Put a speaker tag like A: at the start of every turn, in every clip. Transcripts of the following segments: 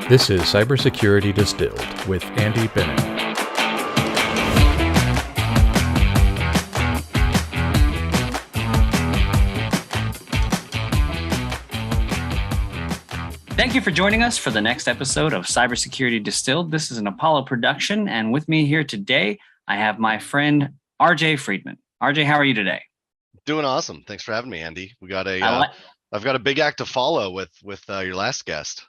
A: This is Cybersecurity Distilled with Andy Bennett.
B: Thank you for joining us for the next episode of Cybersecurity Distilled. This is an Apollo production, and with me here today, I have my friend RJ Friedman. RJ, how are you today?
C: Doing awesome. Thanks for having me, Andy. We got I've got a big act to follow with your last guest.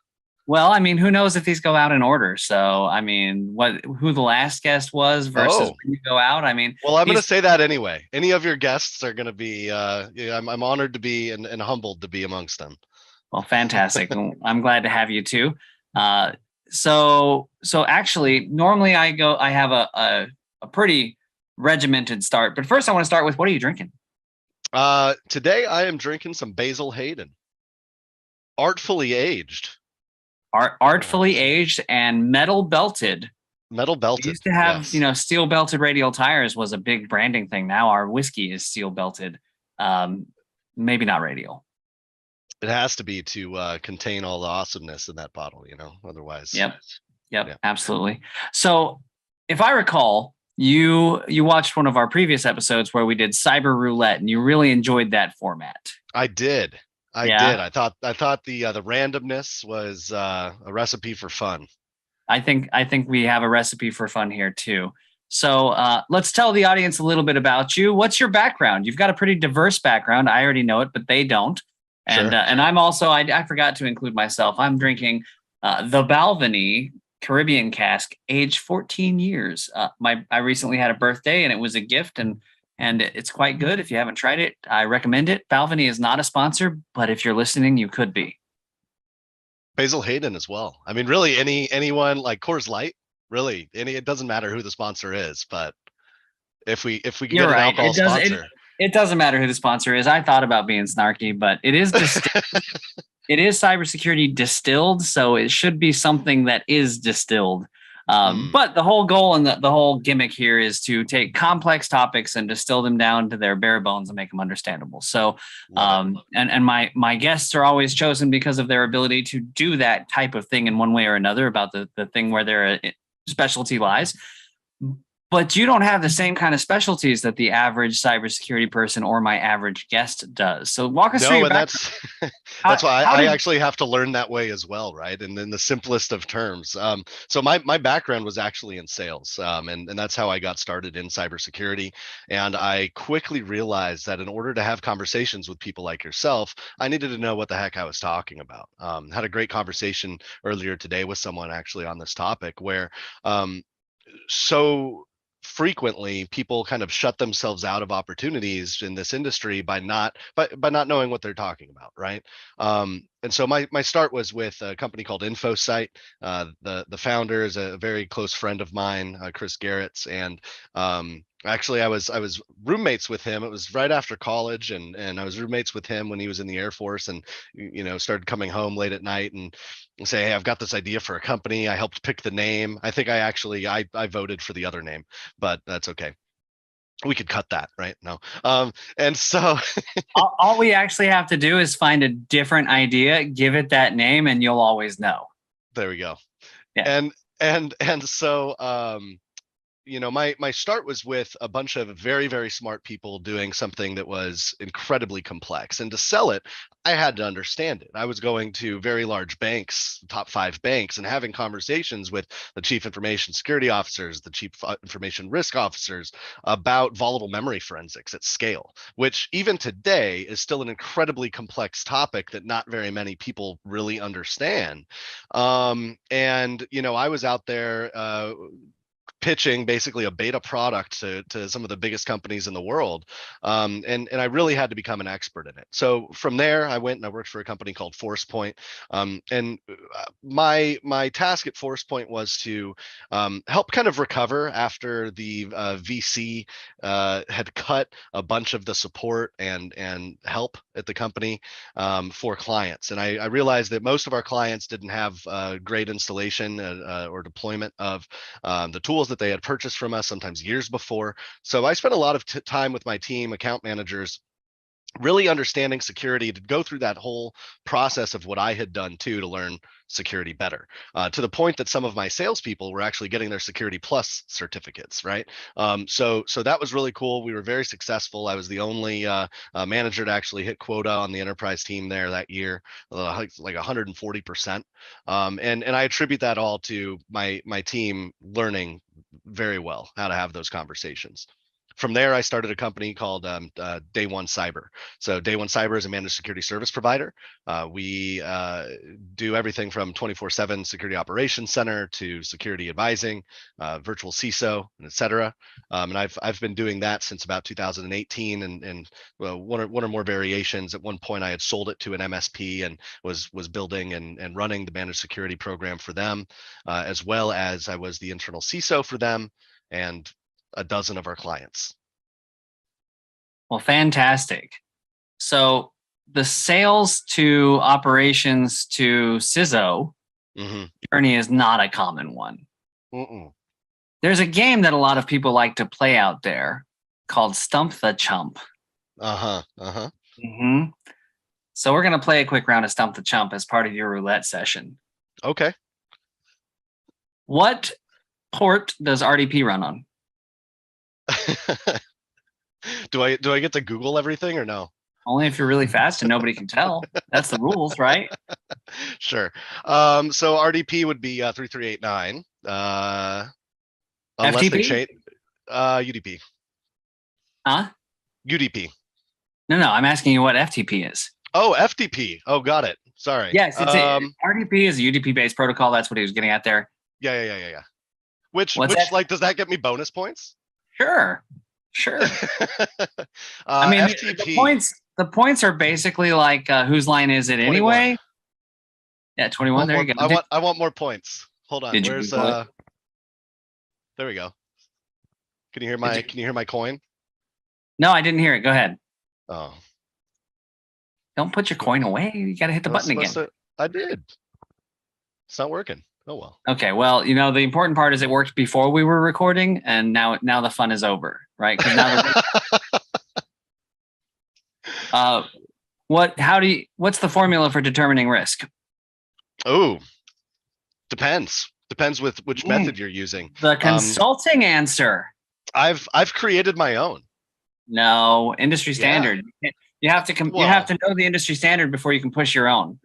B: Well, I mean, who knows if these go out in order? So, I mean, who the last guest was versus when you go out. I mean,
C: well, I'm going to say that anyway. Any of your guests are going to be. I'm honored to be and humbled to be amongst them.
B: Well, fantastic. I'm glad to have you too. So actually, normally I have a pretty regimented start, but first I want to start with, what are you drinking?
C: Today I am drinking some Basil Hayden, artfully aged.
B: Artfully aged and metal belted.
C: Metal belted.
B: We used to have, yes. Steel belted radial tires was a big branding thing. Now our whiskey is steel belted, maybe not radial.
C: It has to be to contain all the awesomeness in that bottle, otherwise.
B: Yep, absolutely. So if I recall, you watched one of our previous episodes where we did cyber roulette, and you really enjoyed that format.
C: I did. I did. I thought the randomness was a recipe for fun.
B: I think we have a recipe for fun here too. So let's tell the audience a little bit about you. What's your background? You've got a pretty diverse background. I already know it, but they don't. And
C: sure.
B: And I'm also, I forgot to include myself. I'm drinking the Balvenie Caribbean cask, aged 14 years. I recently had a birthday, and it was a gift, and it's quite good. If you haven't tried it, I recommend it. Balvenie is not a sponsor, but if you're listening, you could be.
C: Basil Hayden as well. I mean, really, anyone like Coors Light, really, it doesn't matter who the sponsor is, but if we can get an alcohol sponsor.
B: It doesn't matter who the sponsor is. I thought about being snarky, but it is it is cybersecurity distilled, so it should be something that is distilled. But the whole goal and the whole gimmick here is to take complex topics and distill them down to their bare bones and make them understandable. So, and my guests are always chosen because of their ability to do that type of thing in one way or another about the thing where their specialty lies. But you don't have the same kind of specialties that the average cybersecurity person or my average guest does. So walk us through your background.
C: That's why I actually have to learn that way as well, right? And in the simplest of terms. So my background was actually in sales, and that's how I got started in cybersecurity. And I quickly realized that in order to have conversations with people like yourself, I needed to know what the heck I was talking about. Had a great conversation earlier today with someone actually on this topic where so frequently people kind of shut themselves out of opportunities in this industry by not knowing what they're talking about, right? And so my start was with a company called InfoSight. The founder is a very close friend of mine, Chris Garrett's, and actually I was roommates with him. It was right after college, and I was roommates with him when he was in the Air Force, and started coming home late at night and say, hey, I've got this idea for a company. I helped pick the name. I think I voted for the other name, but that's okay. We could cut that, right? No. And so
B: all we actually have to do is find a different idea, give it that name, and you'll always know.
C: There we go.
B: Yeah.
C: And so my start was with a bunch of very, very smart people doing something that was incredibly complex. And to sell it, I had to understand it. I was going to very large banks, top 5 banks, and having conversations with the chief information security officers, the chief information risk officers about volatile memory forensics at scale, which even today is still an incredibly complex topic that not very many people really understand. And I was out there pitching basically a beta product to some of the biggest companies in the world. And I really had to become an expert in it. So from there, I went and I worked for a company called ForcePoint. And my task at ForcePoint was to help kind of recover after the VC had cut a bunch of the support and help at the company for clients. And I realized that most of our clients didn't have great installation or deployment of the tools that they had purchased from us, sometimes years before. So I spent a lot of time with my team, account managers, really understanding security, to go through that whole process of what I had done too to learn security better, to the point that some of my salespeople were actually getting their Security Plus certificates, right? So that was really cool. We were very successful. I was the only manager to actually hit quota on the enterprise team there that year, like 140%. And I attribute that all to my team learning very well how to have those conversations. From there, I started a company called dayONE Cyber. So dayONE Cyber is a managed security service provider. We do everything from 24/7 security operations center to security advising, virtual CISO, and et cetera. And I've been doing that since about 2018, and well, one or more variations. At one point, I had sold it to an MSP and was building and running the managed security program for them, as well as I was the internal CISO for them and a dozen of our clients.
B: Well, fantastic. So the sales to operations to CISO journey is not a common one. There's a game that a lot of people like to play out there called Stump the Chump. So we're going to play a quick round of Stump the Chump as part of your roulette session.
C: Okay.
B: What port does RDP run on?
C: Do I get to Google everything or no?
B: Only if you're really fast and nobody can tell. That's the rules, right?
C: Sure. So RDP would be 3389. Unless they
B: FTP?
C: change UDP.
B: Huh?
C: UDP.
B: No, I'm asking you what FTP is.
C: Oh, FTP. Oh, got it. Sorry.
B: Yes, it's RDP is a UDP-based protocol. That's what he was getting at there.
C: Yeah. Which
B: What's
C: does that get me bonus points?
B: Sure. I mean,
C: FTP.
B: the points are basically like whose line is it 21. Anyway? Yeah, 21. There you go.
C: I want more points. Hold on. Where's there we go. Can you hear my coin?
B: No, I didn't hear it. Go ahead.
C: Oh.
B: Don't put your coin away. You got to hit the button again.
C: I did. It's not working. Oh well.
B: Okay. Well, the important part is it worked before we were recording, and now the fun is over, right? Now what's the formula for determining risk?
C: Oh, depends with which method you're using.
B: The consulting answer.
C: I've created my own.
B: No, industry standard. Yeah. You have to know the industry standard before you can push your own.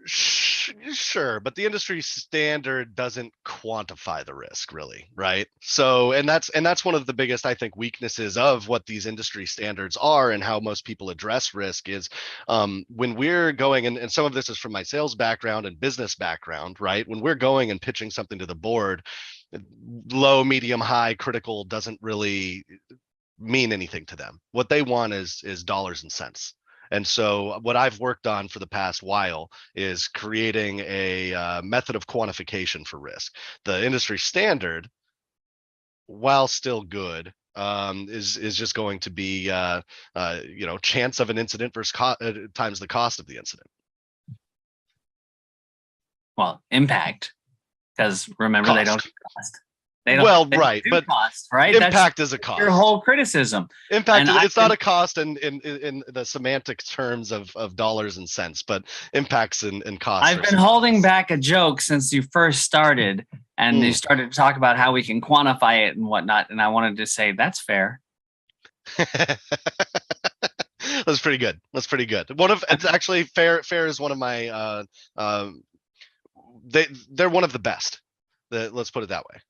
C: Sure, but the industry standard doesn't quantify the risk, really, right? So, and that's one of the biggest, I think, weaknesses of what these industry standards are and how most people address risk is when we're going, and some of this is from my sales background and business background, right? When we're going and pitching something to the board, low, medium, high, critical doesn't really mean anything to them. What they want is dollars and cents. And so what I've worked on for the past while is creating a method of quantification for risk. The industry standard, while still good, is just going to be chance of an incident versus times the cost of the incident.
B: Well, impact, because remember
C: cost.
B: They don't cost. But
C: cost, right? Impact is a cost.
B: Your whole criticism.
C: Impact, it's not a cost in the semantic terms of dollars and cents, but impacts and costs.
B: I've been holding back a joke since you first started, and you started to talk about how we can quantify it and whatnot, and I wanted to say that's fair.
C: That's pretty good. It's actually fair. Fair is one of my. They're one of the best. Let's put it that way.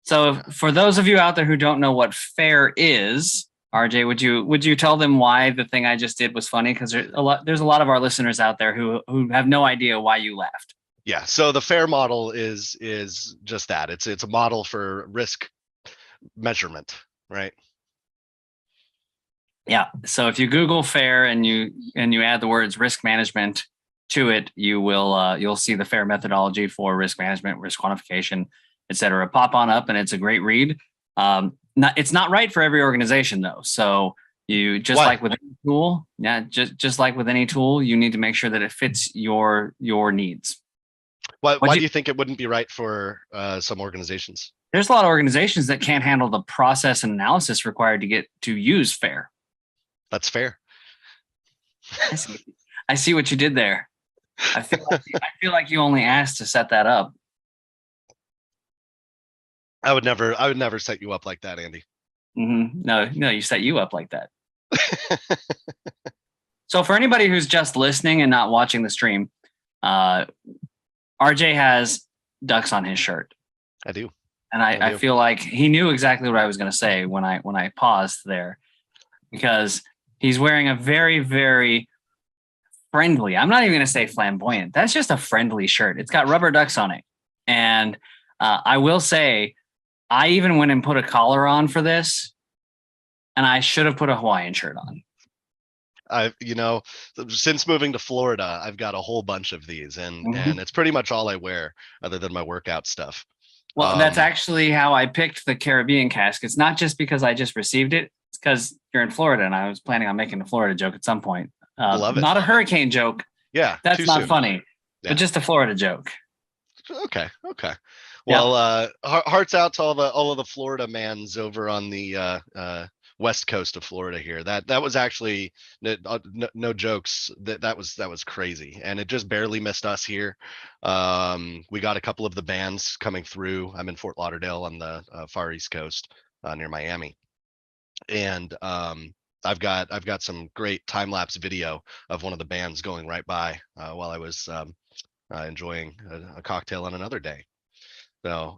B: So for those of you out there who don't know what fair is, RJ, would you tell them why the thing I just did was funny? Because there's a lot of our listeners out there who have no idea why you laughed.
C: Yeah. So the FAIR model is just that. It's a model for risk measurement, right?
B: Yeah. So if you Google FAIR and you add the words risk management to it, you'll see the FAIR methodology for risk management, risk quantification, et cetera, pop on up, and it's a great read. It's not right for every organization though. So you like with any tool, just like with any tool, you need to make sure that it fits your needs.
C: Why do you think it wouldn't be right for some organizations?
B: There's a lot of organizations that can't handle the process and analysis required to use FAIR.
C: That's fair.
B: I see what you did there. I feel like you only asked to set that up.
C: I would never set you up like that, Andy.
B: No, you set you up like that. So for anybody who's just listening and not watching the stream, RJ has ducks on his shirt.
C: I do.
B: And I feel like he knew exactly what I was going to say when I paused there, because he's wearing a very, very friendly, I'm not even going to say flamboyant, that's just a friendly shirt. It's got rubber ducks on it. And I will say, I even went and put a collar on for this, and I should have put a Hawaiian shirt on.
C: Since moving to Florida, I've got a whole bunch of these, and it's pretty much all I wear other than my workout stuff.
B: Well, that's actually how I picked the Caribbean cask. It's not just because I just received it. It's because you're in Florida, and I was planning on making a Florida joke at some point.
C: Love it.
B: Not a hurricane joke.
C: Yeah,
B: that's not
C: soon.
B: Funny, but just a Florida joke.
C: Okay. Well, hearts out to all of the Florida mans over on the west coast of Florida here. That was actually no jokes. That was crazy, and it just barely missed us here. We got a couple of the bands coming through. I'm in Fort Lauderdale on the far east coast near Miami, and I've got some great time-lapse video of one of the bands going right by while I was enjoying a cocktail on another day. So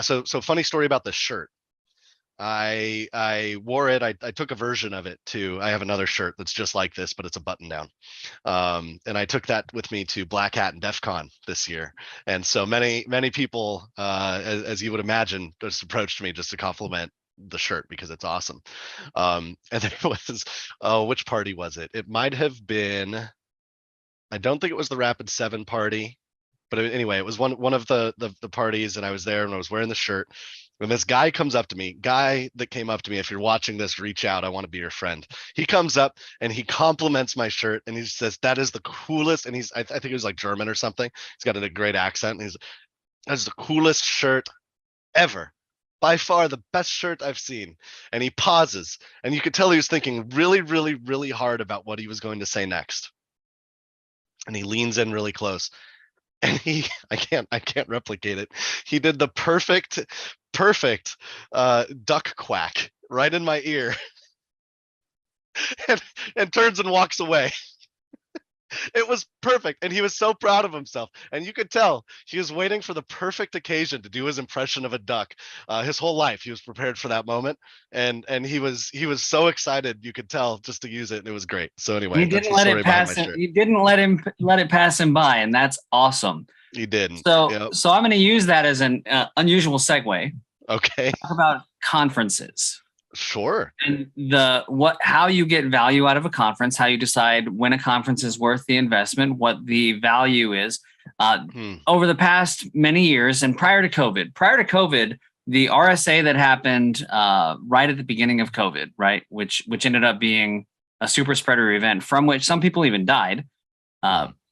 C: so funny story about the shirt. I wore it. I took a version of it too. I have another shirt that's just like this, but it's a button down. And I took that with me to Black Hat and DEF CON this year. And so many people, as you would imagine, just approached me just to compliment the shirt because it's awesome. And there was, which party was it? It might have been, I don't think it was the Rapid 7 party, but anyway, it was one of the parties, and I was there and I was wearing the shirt. And this guy comes up to me, if you're watching this, reach out. I want to be your friend. He comes up and he compliments my shirt, and he says, that is the coolest. And I think he was like German or something. He's got a great accent. And that's the coolest shirt ever. By far the best shirt I've seen. And he pauses, and you could tell he was thinking really, really, really hard about what he was going to say next. And he leans in really close. And I can't replicate it. He did the perfect duck quack right in my ear, and turns and walks away. It was perfect, and he was so proud of himself, and you could tell he was waiting for the perfect occasion to do his impression of a duck. His whole life he was prepared for that moment, and he was so excited, you could tell, just to use it, and it was great. So anyway,
B: you didn't let it pass him. You didn't let it pass him by, and that's awesome.
C: He didn't.
B: So I'm going to use that as an unusual segue.
C: Okay.
B: Talk about conferences.
C: Sure.
B: And how you get value out of a conference, how you decide when a conference is worth the investment, what the value is. Over the past many years, and prior to COVID, the RSA that happened right at the beginning of COVID, right, which ended up being a super spreader event from which some people even died.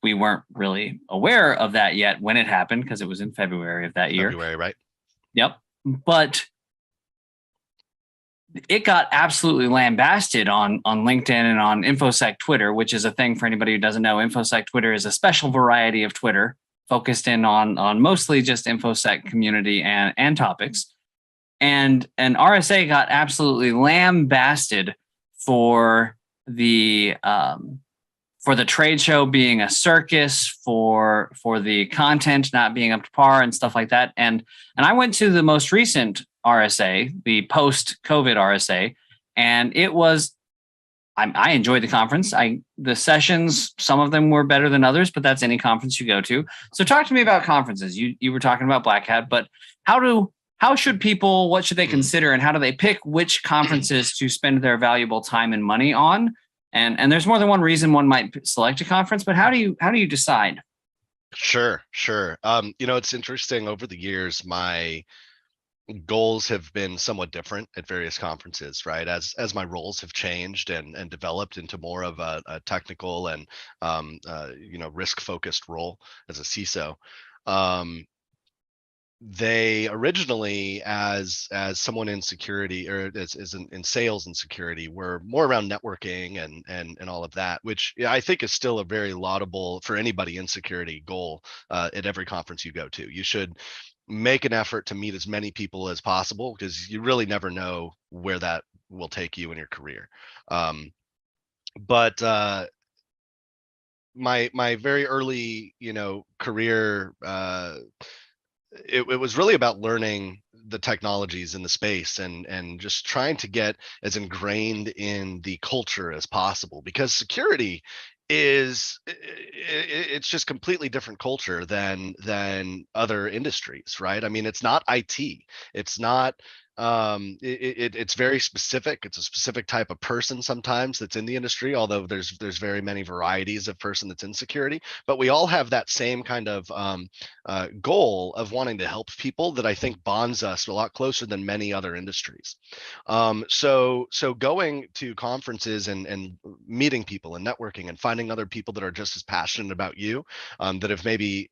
B: We weren't really aware of that yet when it happened because it was in February of that year.
C: February, right?
B: Yep. But it got absolutely lambasted on LinkedIn and on InfoSec Twitter, which is a thing for anybody who doesn't know. InfoSec Twitter is a special variety of Twitter focused in on mostly just InfoSec community and topics. And RSA got absolutely lambasted for the trade show being a circus, for the content not being up to par and stuff like that. And I went to the most recent RSA, the post-COVID RSA, and it was, I enjoyed the conference. The sessions, some of them were better than others, but that's any conference you go to. So talk to me about conferences. You were talking about Black Hat, but how should people, what should they consider, and how do they pick which conferences to spend their valuable time and money on? And there's more than one reason one might select a conference, but how do you decide?
C: Sure. It's interesting. Over the years, my goals have been somewhat different at various conferences, right? As my roles have changed and developed into more of a technical and risk focused role as a CISO. they originally, as someone in security, or as in sales and security, were more around networking and all of that, which I think is still a very laudable for anybody in security goal at every conference you go to. You should make an effort to meet as many people as possible, because you really never know where that will take you in your career. But my very early, career, it was really about learning the technologies in the space, and just trying to get as ingrained in the culture as possible, because security it's just completely different culture than other industries, right? I mean, it's not IT, it's not it's very specific. It's a specific type of person sometimes that's in the industry, although there's very many varieties of person that's in security, but we all have that same kind of goal of wanting to help people that I think bonds us a lot closer than many other industries. So going to conferences and meeting people and networking and finding other people that are just as passionate about you, that have maybe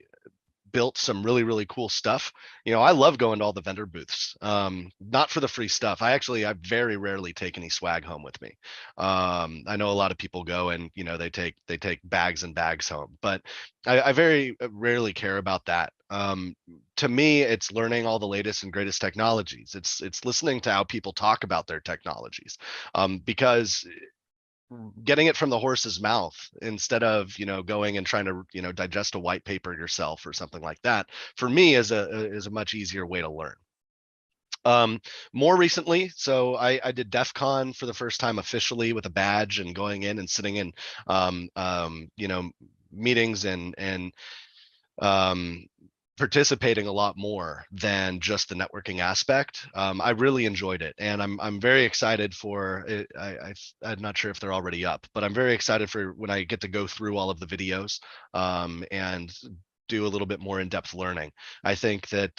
C: built some really, really cool stuff. I love going to all the vendor booths, not for the free stuff. I very rarely take any swag home with me. I know a lot of people go and they take bags and bags home, but I very rarely care about that. To me, it's learning all the latest and greatest technologies. It's listening to how people talk about their technologies, because getting it from the horse's mouth, instead of going and trying to digest a white paper yourself or something like that, for me is a much easier way to learn. More recently, so I did DEF CON for the first time officially with a badge, and going in and sitting in meetings and participating a lot more than just the networking aspect. I really enjoyed it, and I'm very excited for it. I'm not sure if they're already up, but I'm very excited for when I get to go through all of the videos, and do a little bit more in-depth learning. I think that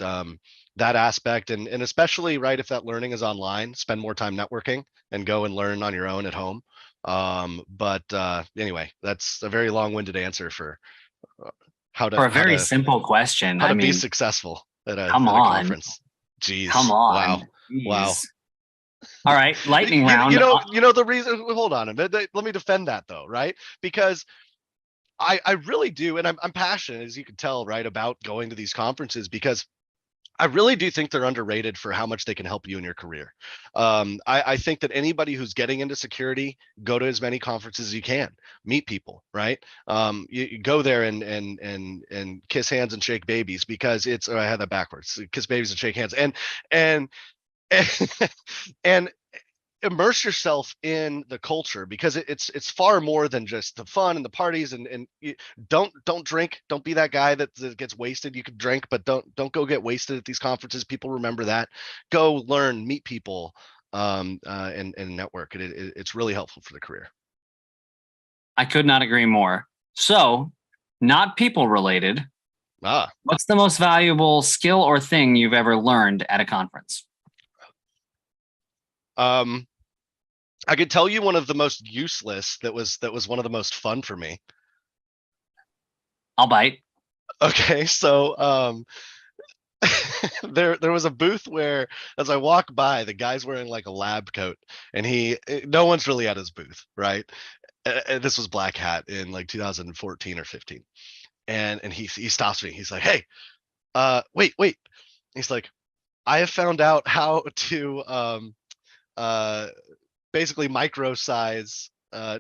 C: that aspect, and especially, right, if that learning is online, spend more time networking and go and learn on your own at home. But anyway, that's a very long-winded answer for how
B: For a
C: how
B: very
C: to
B: simple question.
C: how
B: I
C: to be
B: mean,
C: successful at a
B: come on.
C: conference.
B: Come
C: Jeez. Wow.
B: on.
C: Wow.
B: Jeez. All right. Lightning
C: You,
B: round.
C: you know, you know the reason, hold on a minute. Let me defend that though, right? Because I really do, and I'm passionate, as you can tell, right, about going to these conferences, because I really do think they're underrated for how much they can help you in your career. I think that anybody who's getting into security, go to as many conferences as you can, meet people, right? You go there and kiss hands and shake babies, because I had that backwards. Kiss babies and shake hands, and and immerse yourself in the culture, because it's far more than just the fun and the parties, and don't drink. Don't be that guy that gets wasted. You can drink, but don't go get wasted at these conferences. People remember that. Go learn, meet people, and network. It's really helpful for the career.
B: I could not agree more. So, not people related.
C: Ah.
B: What's the most valuable skill or thing you've ever learned at a conference?
C: I could tell you one of the most useless that was one of the most fun for me.
B: I'll bite.
C: Okay, so there was a booth where, as I walk by, the guy's wearing like a lab coat, and no one's really at his booth, right? This was Black Hat in like 2014 or 15, and he stops me. He's like, "Hey, wait." He's like, "I have found out how to uh basically micro size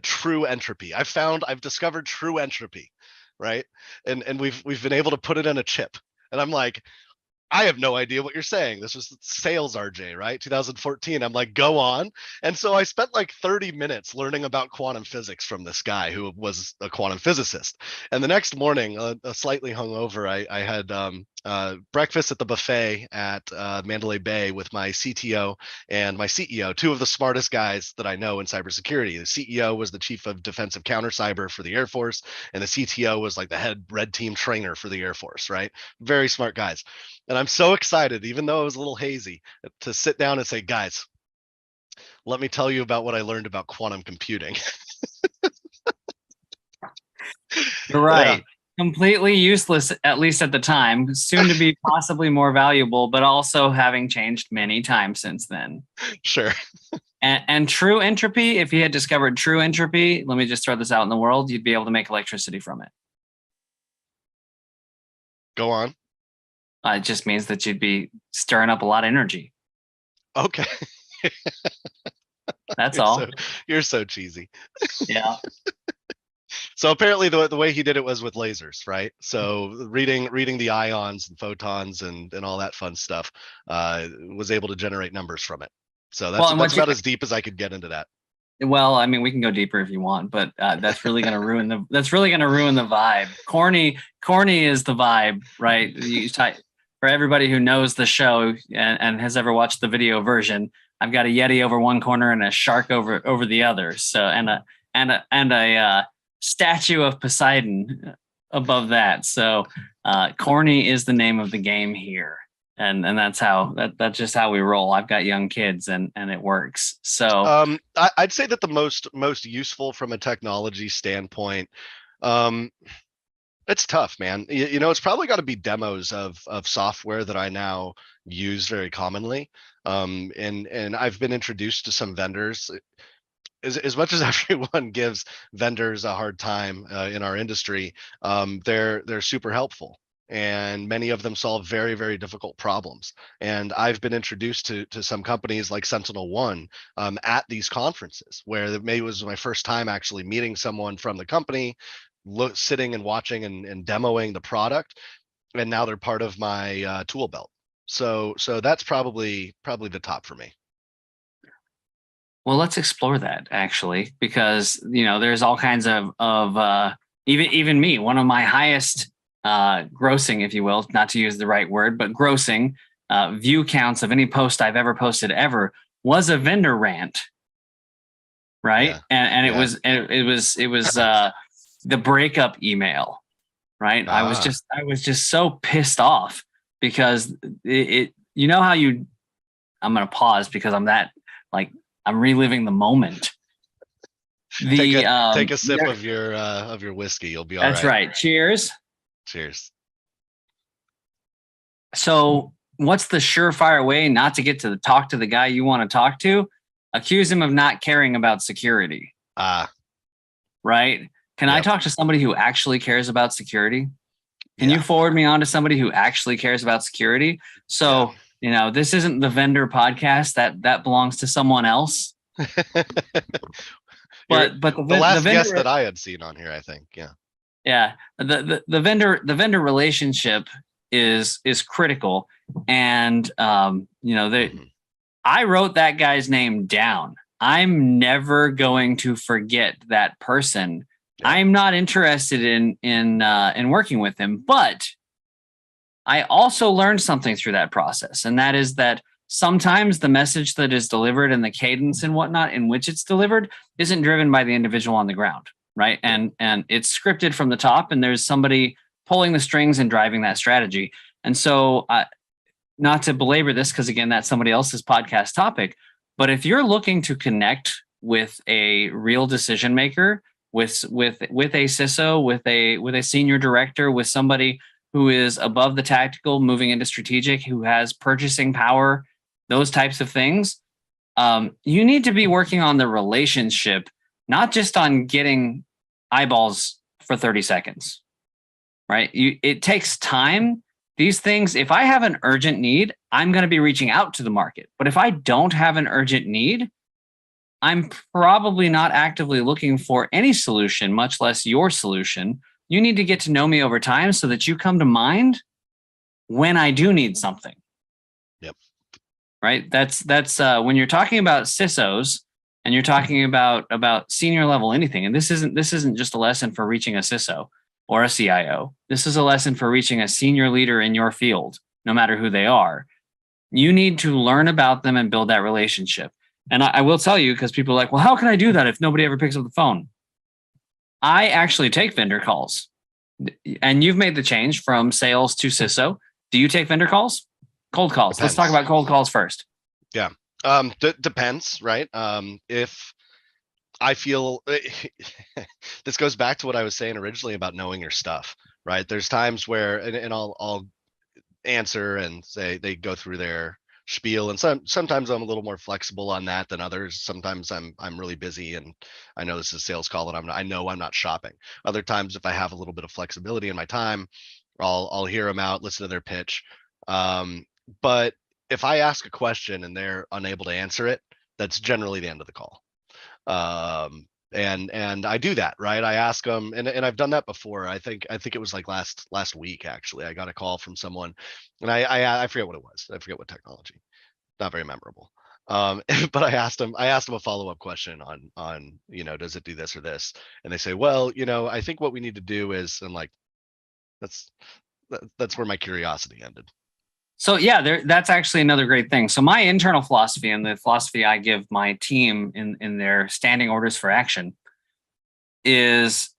C: true entropy. I've discovered true entropy, right? And we've been able to put it in a chip." And I'm like, I have no idea what you're saying. This was sales RJ, right? 2014. I'm like, go on. And so I spent like 30 minutes learning about quantum physics from this guy who was a quantum physicist. And the next morning, slightly hungover, I had breakfast at the buffet at Mandalay Bay with my CTO and my CEO, two of the smartest guys that I know in cybersecurity. The CEO was the chief of defensive counter cyber for the Air Force, and the CTO was like the head red team trainer for the Air Force, right? Very smart guys. And I'm so excited, even though it was a little hazy, to sit down and say, guys, let me tell you about what I learned about quantum computing.
B: You're right. completely useless, at least at the time, soon to be possibly more valuable, but also having changed many times since then.
C: Sure.
B: And true entropy, if you had discovered true entropy, let me just throw this out in the world, you'd be able to make electricity from it.
C: Go on.
B: It just means that you'd be stirring up a lot of energy.
C: Okay.
B: That's all.
C: You're so cheesy.
B: Yeah.
C: So apparently the way he did it was with lasers, right? So reading the ions and photons and all that fun stuff, was able to generate numbers from it. So that's about as deep as I could get into that.
B: Well, I mean, we can go deeper if you want, but that's really going to ruin the vibe. Corny is the vibe, right? For everybody who knows the show and has ever watched the video version, I've got a Yeti over one corner and a shark over the other. So and a statue of Poseidon above that. So corny is the name of the game here. And that's that's just how we roll. I've got young kids and it works. So
C: I'd say that the most useful from a technology standpoint, it's tough, man. It's probably got to be demos of software that I now use very commonly. And I've been introduced to some vendors. As much as everyone gives vendors a hard time in our industry, they're super helpful. And many of them solve very, very difficult problems. And I've been introduced to some companies like SentinelOne at these conferences, where maybe it was my first time actually meeting someone from the company, sitting and watching and demoing the product, and now they're part of my tool belt. So that's probably the top for me.
B: Well, let's explore that actually, because there's all kinds of even me, one of my highest grossing, if you will, not to use the right word, but grossing view counts of any post I've ever posted ever was a vendor rant, right? Yeah. And it was the breakup email, right? I was just so pissed off because how you. I'm gonna pause because I'm reliving the moment.
C: Take a sip of your whiskey. You'll be all right.
B: That's right. Cheers.
C: Cheers.
B: So what's the surefire way not to get to talk to the guy you want to talk to? Accuse him of not caring about security. Right? Can I talk to somebody who actually cares about security? Can you forward me on to somebody who actually cares about security? So, this isn't the vendor podcast. That belongs to someone else. But
C: the last guest that I had seen on here, I think. Yeah.
B: Yeah. The vendor relationship is critical. And I wrote that guy's name down. I'm never going to forget that person. Yeah. I'm not interested in working with him, but I also learned something through that process. And that is that sometimes the message that is delivered and the cadence and whatnot in which it's delivered isn't driven by the individual on the ground, right? And it's scripted from the top, and there's somebody pulling the strings and driving that strategy. And so, not to belabor this, because again, that's somebody else's podcast topic, but if you're looking to connect with a real decision maker, with a CISO, with a senior director, with somebody who is above the tactical, moving into strategic, who has purchasing power, those types of things, you need to be working on the relationship, not just on getting eyeballs for 30 seconds, right? It takes time. These things, if I have an urgent need, I'm going to be reaching out to the market. But if I don't have an urgent need, I'm probably not actively looking for any solution, much less your solution. You need to get to know me over time so that you come to mind when I do need something.
C: Yep.
B: Right. That's when you're talking about CISOs and you're talking about senior level anything. And this isn't just a lesson for reaching a CISO or a CIO. This is a lesson for reaching a senior leader in your field, no matter who they are. You need to learn about them and build that relationship. And I will tell you, because people are like, well, how can I do that if nobody ever picks up the phone? I actually take vendor calls. And you've made the change from sales to CISO. Do you take vendor calls? Cold calls. Depends. Let's talk about cold calls first.
C: Yeah. Depends, right? If I feel this goes back to what I was saying originally about knowing your stuff, right? There's times where, and I'll answer and say they go through their spiel, and sometimes I'm a little more flexible on that than others. Sometimes I'm really busy and I know this is a sales call and I know I'm not shopping. Other times, if I have a little bit of flexibility in my time, I'll hear them out, listen to their pitch. But if I ask a question and they're unable to answer it, that's generally the end of the call. And I do that, right? I ask them, and I've done that before. I think it was like last week actually. I got a call from someone, and I forget what it was. I forget what technology. Not very memorable. But I asked them a follow-up question on does it do this or this? And they say, well, I think what we need to do is, and like that's where my curiosity ended.
B: So yeah, that's actually another great thing. So my internal philosophy and the philosophy I give my team in their standing orders for action is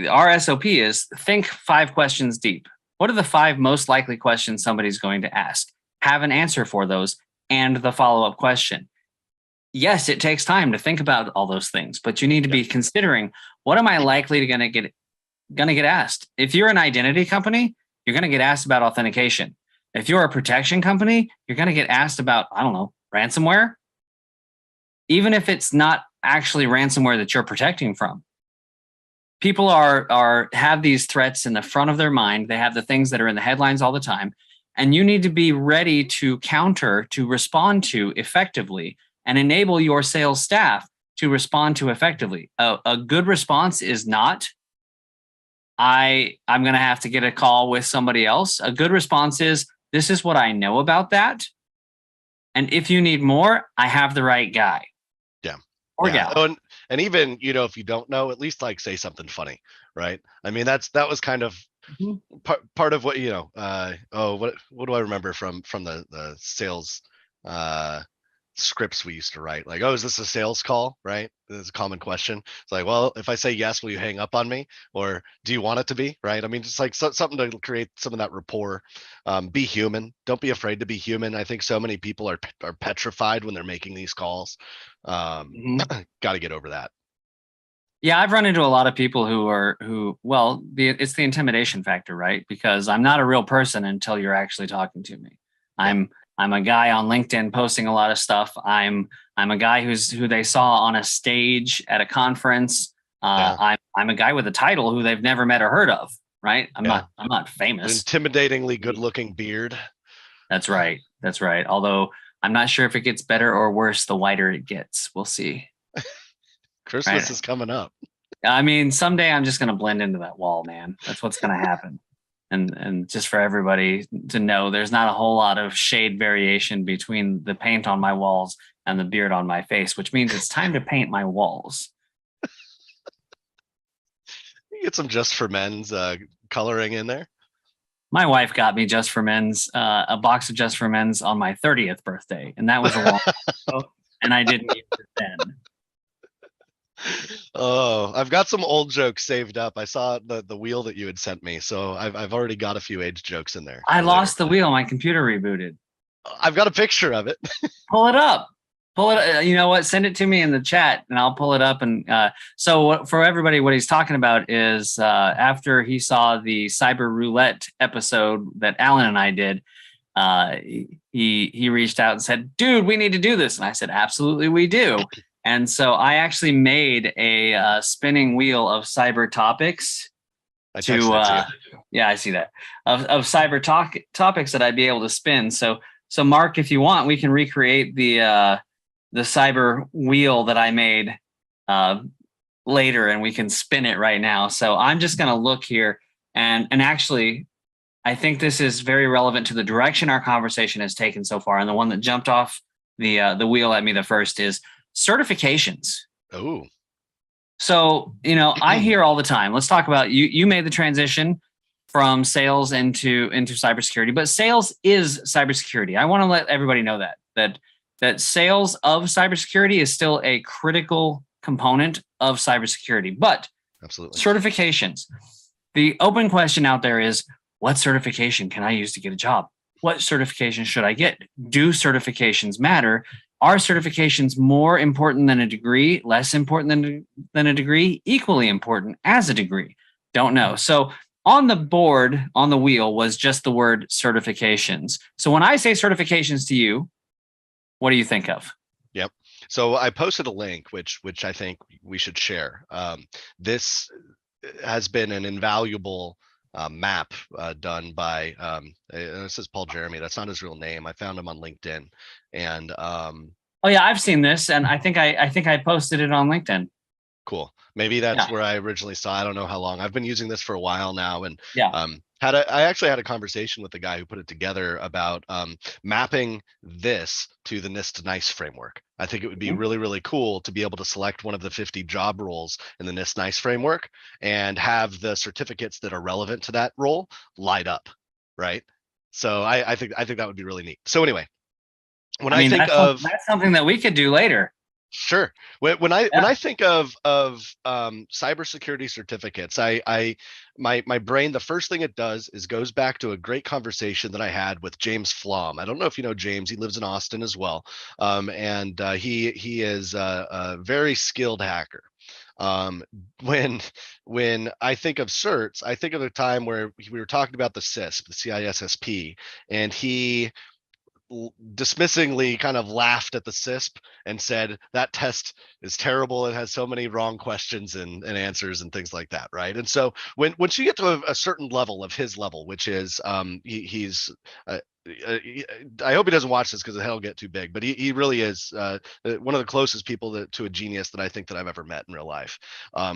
B: our SOP is think 5 questions deep. What are the 5 most likely questions somebody's going to ask? Have an answer for those and the follow-up question. Yes, it takes time to think about all those things, but you need to be considering, what am I likely to get asked? If you're an identity company, you're going to get asked about authentication. If you're a protection company, you're going to get asked about, I don't know, ransomware. Even if it's not actually ransomware that you're protecting from. People have these threats in the front of their mind. They have the things that are in the headlines all the time. And you need to be ready to counter, to respond to effectively, and enable your sales staff to respond to effectively. A good response is not, I'm going to have to get a call with somebody else. A good response is, this is what I know about that. And if you need more, I have the right guy.
C: Yeah.
B: Or
C: yeah.
B: gal.
C: And even, if you don't know, at least like say something funny, right? I mean, that was kind of part of what, what do I remember from the sales scripts we used to write? Like, oh, is this a sales call? Right? This is a common question. It's like, well, if I say yes, will you hang up on me? Or do you want it to be? Right? I mean, just like something to create some of that rapport. Be human. Don't be afraid to be human. I think so many people are petrified when they're making these calls. Got to get over that.
B: Yeah, I've run into a lot of people it's the intimidation factor, right? Because I'm not a real person until you're actually talking to me. I'm a guy on LinkedIn posting a lot of stuff. I'm a guy who they saw on a stage at a conference. I'm a guy with a title who they've never met or heard of, right? I'm not famous.
C: Intimidatingly good-looking beard.
B: That's right. Although I'm not sure if it gets better or worse the whiter it gets. We'll see.
C: Christmas is coming up.
B: I mean, someday I'm just going to blend into that wall, man. That's what's going to happen. And just for everybody to know, there's not a whole lot of shade variation between the paint on my walls and the beard on my face, which means it's time to paint my walls.
C: You get some Just for Men's coloring in there.
B: My wife got me Just for Men's, a box of Just for Men's on my 30th birthday. And that was a long time ago, and I didn't use it then.
C: Oh, I've got some old jokes saved up. I saw the wheel that you had sent me, so I've already got a few age jokes in there.
B: I lost the wheel. My computer rebooted.
C: I've got a picture of it.
B: Pull it up. You know what? Send it to me in the chat, and I'll pull it up. And so for everybody, what he's talking about is after he saw the cyber roulette episode that Alan and I did, he reached out and said, "Dude, we need to do this." And I said, "Absolutely, we do." And so I actually made a spinning wheel of cyber topics. I see that of cyber topics that I'd be able to spin. So Mark, if you want, we can recreate the cyber wheel that I made later, and we can spin it right now. So I'm just going to look here, and actually, I think this is very relevant to the direction our conversation has taken so far. And the one that jumped off the wheel at me the first is certifications.
C: Oh,
B: so I hear all the time. Let's talk about you. You made the transition from sales into cybersecurity, but sales is cybersecurity. I want to let everybody know that sales of cybersecurity is still a critical component of cybersecurity. But
C: absolutely,
B: certifications. The open question out there is, what certification can I use to get a job? What certification should I get? Do certifications matter? Are certifications more important than a degree, less important than a degree, equally important as a degree? Don't know. So on the board, on the wheel, was just the word certifications. So when I say certifications to you, what do you think of?
C: Yep. So I posted a link, which I think we should share. This has been an invaluable map done by this is Paul Jeremy. That's not his real name. I found him on LinkedIn, and
B: oh yeah, I've seen this, and I think I posted it on LinkedIn.
C: Cool. Maybe that's where I originally saw. I don't know how long. I've been using this for a while now, and I actually had a conversation with the guy who put it together about mapping this to the NIST NICE framework. I think it would be really, really cool to be able to select one of the 50 job roles in the NIST NICE framework and have the certificates that are relevant to that role light up, right? So I think that would be really neat. So anyway, when I think of
B: that's something that we could do later.
C: Sure. When I think of cybersecurity certificates, my brain, the first thing it does is goes back to a great conversation that I had with James Flom. I don't know if you know James. He lives in Austin as well, and he is a very skilled hacker. When I think of certs, I think of a time where we were talking about the CISP, the CISSP, and he dismissingly kind of laughed at the CISP and said that test is terrible. It has so many wrong questions and answers and things like that, right? And so once you get to a certain level of his level, which is he's I hope he doesn't watch this because he'll get too big, but he really is one of the closest people to a genius that I think that I've ever met in real life.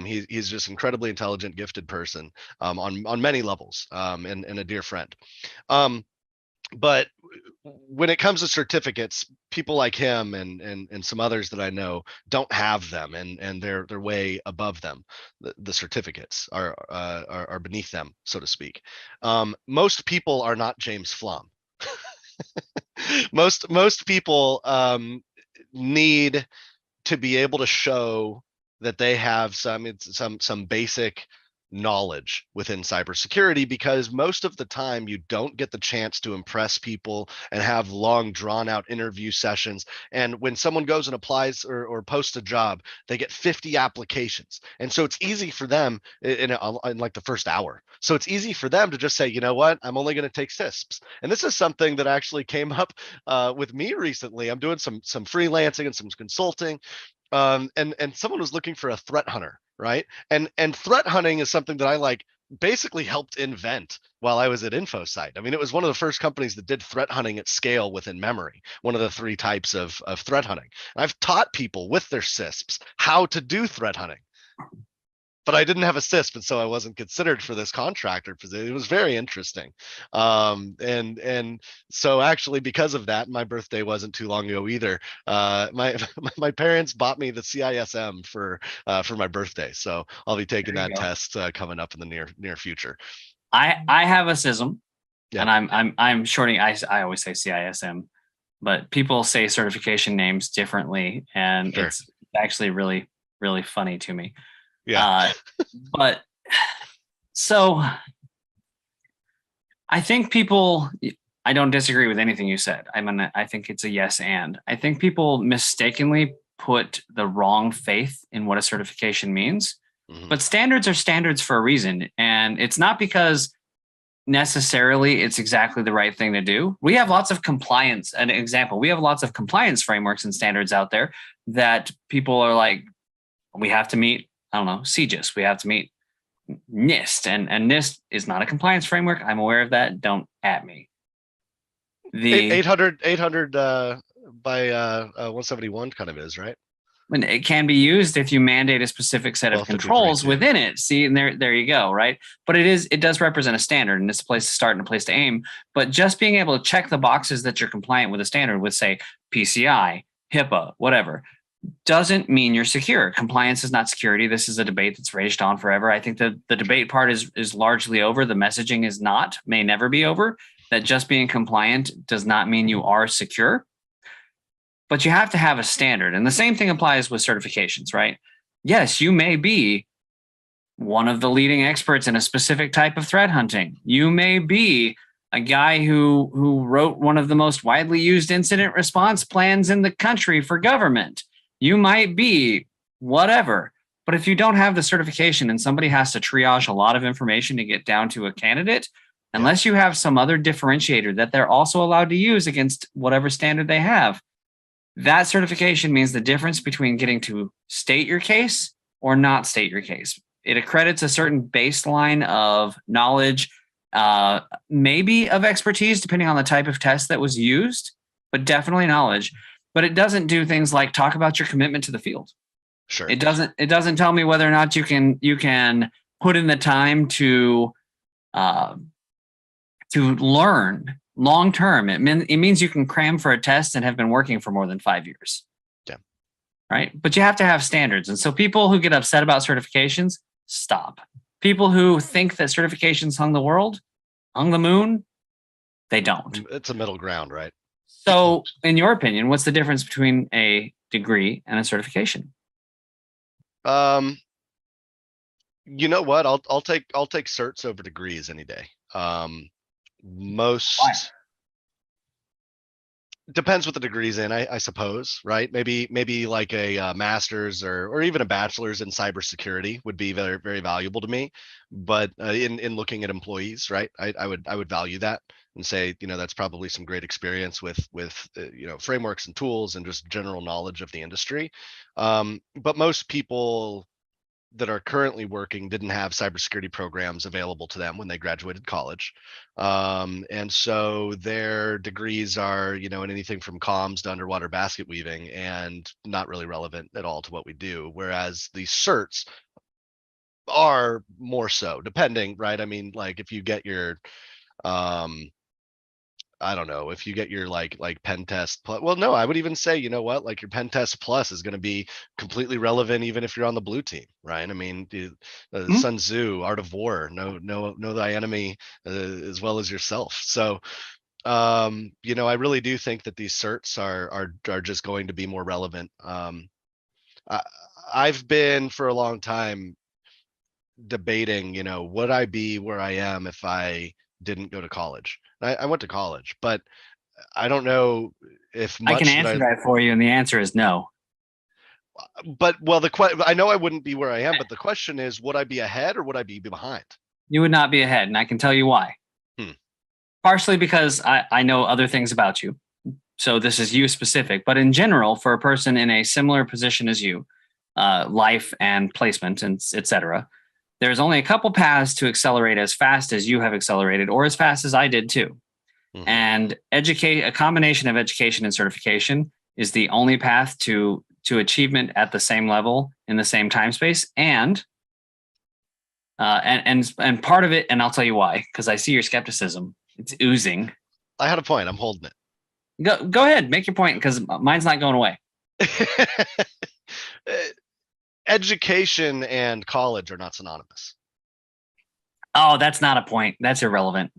C: He's just incredibly intelligent, gifted person on many levels, and a dear friend. But when it comes to certificates, people like him and some others that I know don't have them, and they're way above them. The certificates are beneath them, so to speak. Most people are not James Flom. most people need to be able to show that they have some basic knowledge within cybersecurity, because most of the time you don't get the chance to impress people and have long drawn out interview sessions. And when someone goes and applies or posts a job, they get 50 applications. And so it's easy for them in like the first hour. So it's easy for them to just say, you know what, I'm only going to take CISPs. And this is something that actually came up with me recently. I'm doing some freelancing and some consulting. And someone was looking for a threat hunter, right? And threat hunting is something that I basically helped invent while I was at InfoSight. I mean, it was one of the first companies that did threat hunting at scale within memory, one of the 3 types of threat hunting. And I've taught people with their CISPs how to do threat hunting. But I didn't have a CISP, and so I wasn't considered for this contractor position. It was very interesting. And so actually, because of that, my birthday wasn't too long ago either. My parents bought me the CISM for my birthday. So I'll be taking that test coming up in the near future.
B: I have a CISM, and I'm shorting. I always say CISM, but people say certification names differently, and it's actually really, really funny to me. But so I think people, I don't disagree with anything you said. I think it's a yes. And I think people mistakenly put the wrong faith in what a certification means, but standards are standards for a reason. And it's not because necessarily it's exactly the right thing to do. We have lots of compliance. An example, we have lots of compliance frameworks and standards out there that people are like, we have to meet, I don't know, CGIS. We have to meet NIST, and NIST is not a compliance framework. I'm aware of that. Don't at me. The
C: 800 by 171 kind of is, right?
B: When it can be used if you mandate a specific set of controls within it. See, and there you go, right? But it does represent a standard, and it's a place to start and a place to aim. But just being able to check the boxes that you're compliant with a standard with, say, PCI, HIPAA, whatever, doesn't mean you're secure. Compliance is not security. This is a debate that's raged on forever. I think the debate part is largely over. The messaging is not, may never be over. That just being compliant does not mean you are secure. But you have to have a standard. And the same thing applies with certifications, right? Yes, you may be one of the leading experts in a specific type of threat hunting. You may be a guy who wrote one of the most widely used incident response plans in the country for government. You might be whatever, But if you don't have the certification and somebody has to triage a lot of information to get down to a candidate, unless you have some other differentiator that they're also allowed to use against whatever standard they have, that certification means the difference between getting to state your case or not state your case. It accredits a certain baseline of knowledge, maybe of expertise, depending on the type of test that was used, but definitely knowledge. But it doesn't do things like talk about your commitment to the field.
C: Sure.
B: It doesn't tell me whether or not you can put in the time to learn long term. It means you can cram for a test and have been working for more than 5 years.
C: Yeah.
B: Right. But you have to have standards. And so people who get upset about certifications, stop. People who think that certifications hung the moon, they don't.
C: It's a middle ground, right?
B: So in your opinion, what's the difference between a degree and a certification?
C: You know what? I'll take certs over degrees any day. Most
B: Why?
C: Depends what the degree's in, I suppose, right? Maybe like a master's or even a bachelor's in cybersecurity would be very, very valuable to me. But in looking at employees, right, I would value that and say, that's probably some great experience with frameworks and tools and just general knowledge of the industry. But most people that are currently working didn't have cybersecurity programs available to them when they graduated college. And so their degrees are, in anything from comms to underwater basket weaving and not really relevant at all to what we do. Whereas the certs are more so, depending, right? I mean, like if you get your, I don't know, if you get your like pen test plus, well, no, I would even say, like your pen test plus is going to be completely relevant even if you're on the blue team, right? I mean, Sun Tzu, Art of War, know thy enemy as well as yourself. So, I really do think that these certs are just going to be more relevant. I've been for a long time debating, would I be where I am if I didn't go to college? I went to college, but I don't know if much
B: I can answer that for you, and the answer is no.
C: But I know I wouldn't be where I am, but the question is, would I be ahead or would I be behind?
B: You would not be ahead, and I can tell you why. Partially because I know other things about you. So this is you specific, but in general, for a person in a similar position as you, life and placement and et cetera, there's only a couple paths to accelerate as fast as you have accelerated or as fast as I did too. Mm-hmm. And a combination of education and certification is the only path to achievement at the same level in the same time space. And part of it, and I'll tell you why, because I see your skepticism. It's oozing.
C: I had a point. I'm holding
B: it. Go ahead, make your point, because mine's not going away.
C: Education and college are not synonymous.
B: Oh, that's not a point. That's irrelevant.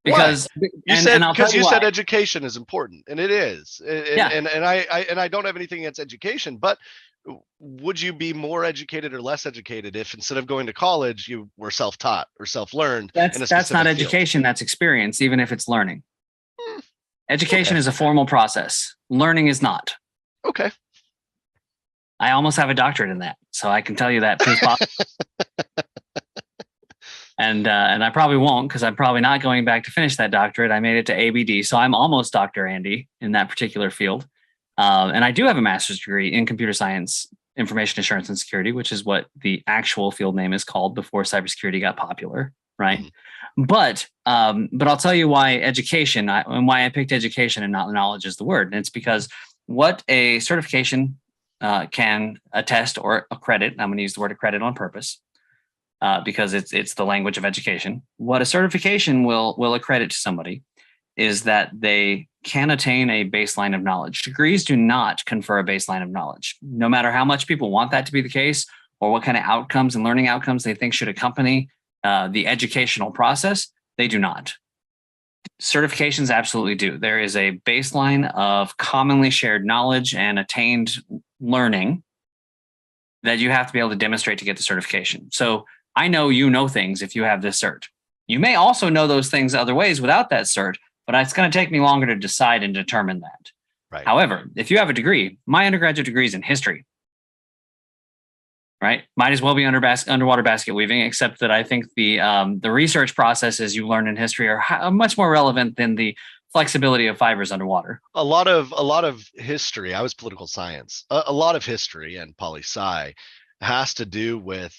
B: Because
C: you said education is important, and it is. And I don't have anything against education, but would you be more educated or less educated if instead of going to college you were self-taught or self-learned?
B: That's not education. That's experience, even if it's learning. Education is a formal process. Learning is not.
C: Okay.
B: I almost have a doctorate in that, so I can tell you that. And I probably won't, because I'm probably not going back to finish that doctorate. I made it to ABD, so I'm almost Dr. Andy in that particular field. And I do have a master's degree in computer science, information assurance and security, which is what the actual field name is called before cybersecurity got popular, right? Mm-hmm. But I'll tell you why education, and why I picked education and not knowledge is the word. And it's because what a certification can attest or accredit, and I'm going to use the word accredit on purpose, because it's the language of education. What a certification will accredit to somebody is that they can attain a baseline of knowledge. Degrees do not confer a baseline of knowledge. No matter how much people want that to be the case, or what kind of outcomes and learning outcomes they think should accompany the educational process, they do not. Certifications absolutely do. There is a baseline of commonly shared knowledge and attained learning that you have to be able to demonstrate to get the certification. So I know you know things if you have this cert. You may also know those things other ways without that cert, but it's going to take me longer to decide and determine that.
C: Right.
B: However, if you have a degree, my undergraduate degree is in history. right? Might as well be underwater basket weaving, except that I think the research processes you learn in history are much more relevant than the flexibility of fibers underwater.
C: A lot of history. I was political science. A lot of history and poli-sci has to do with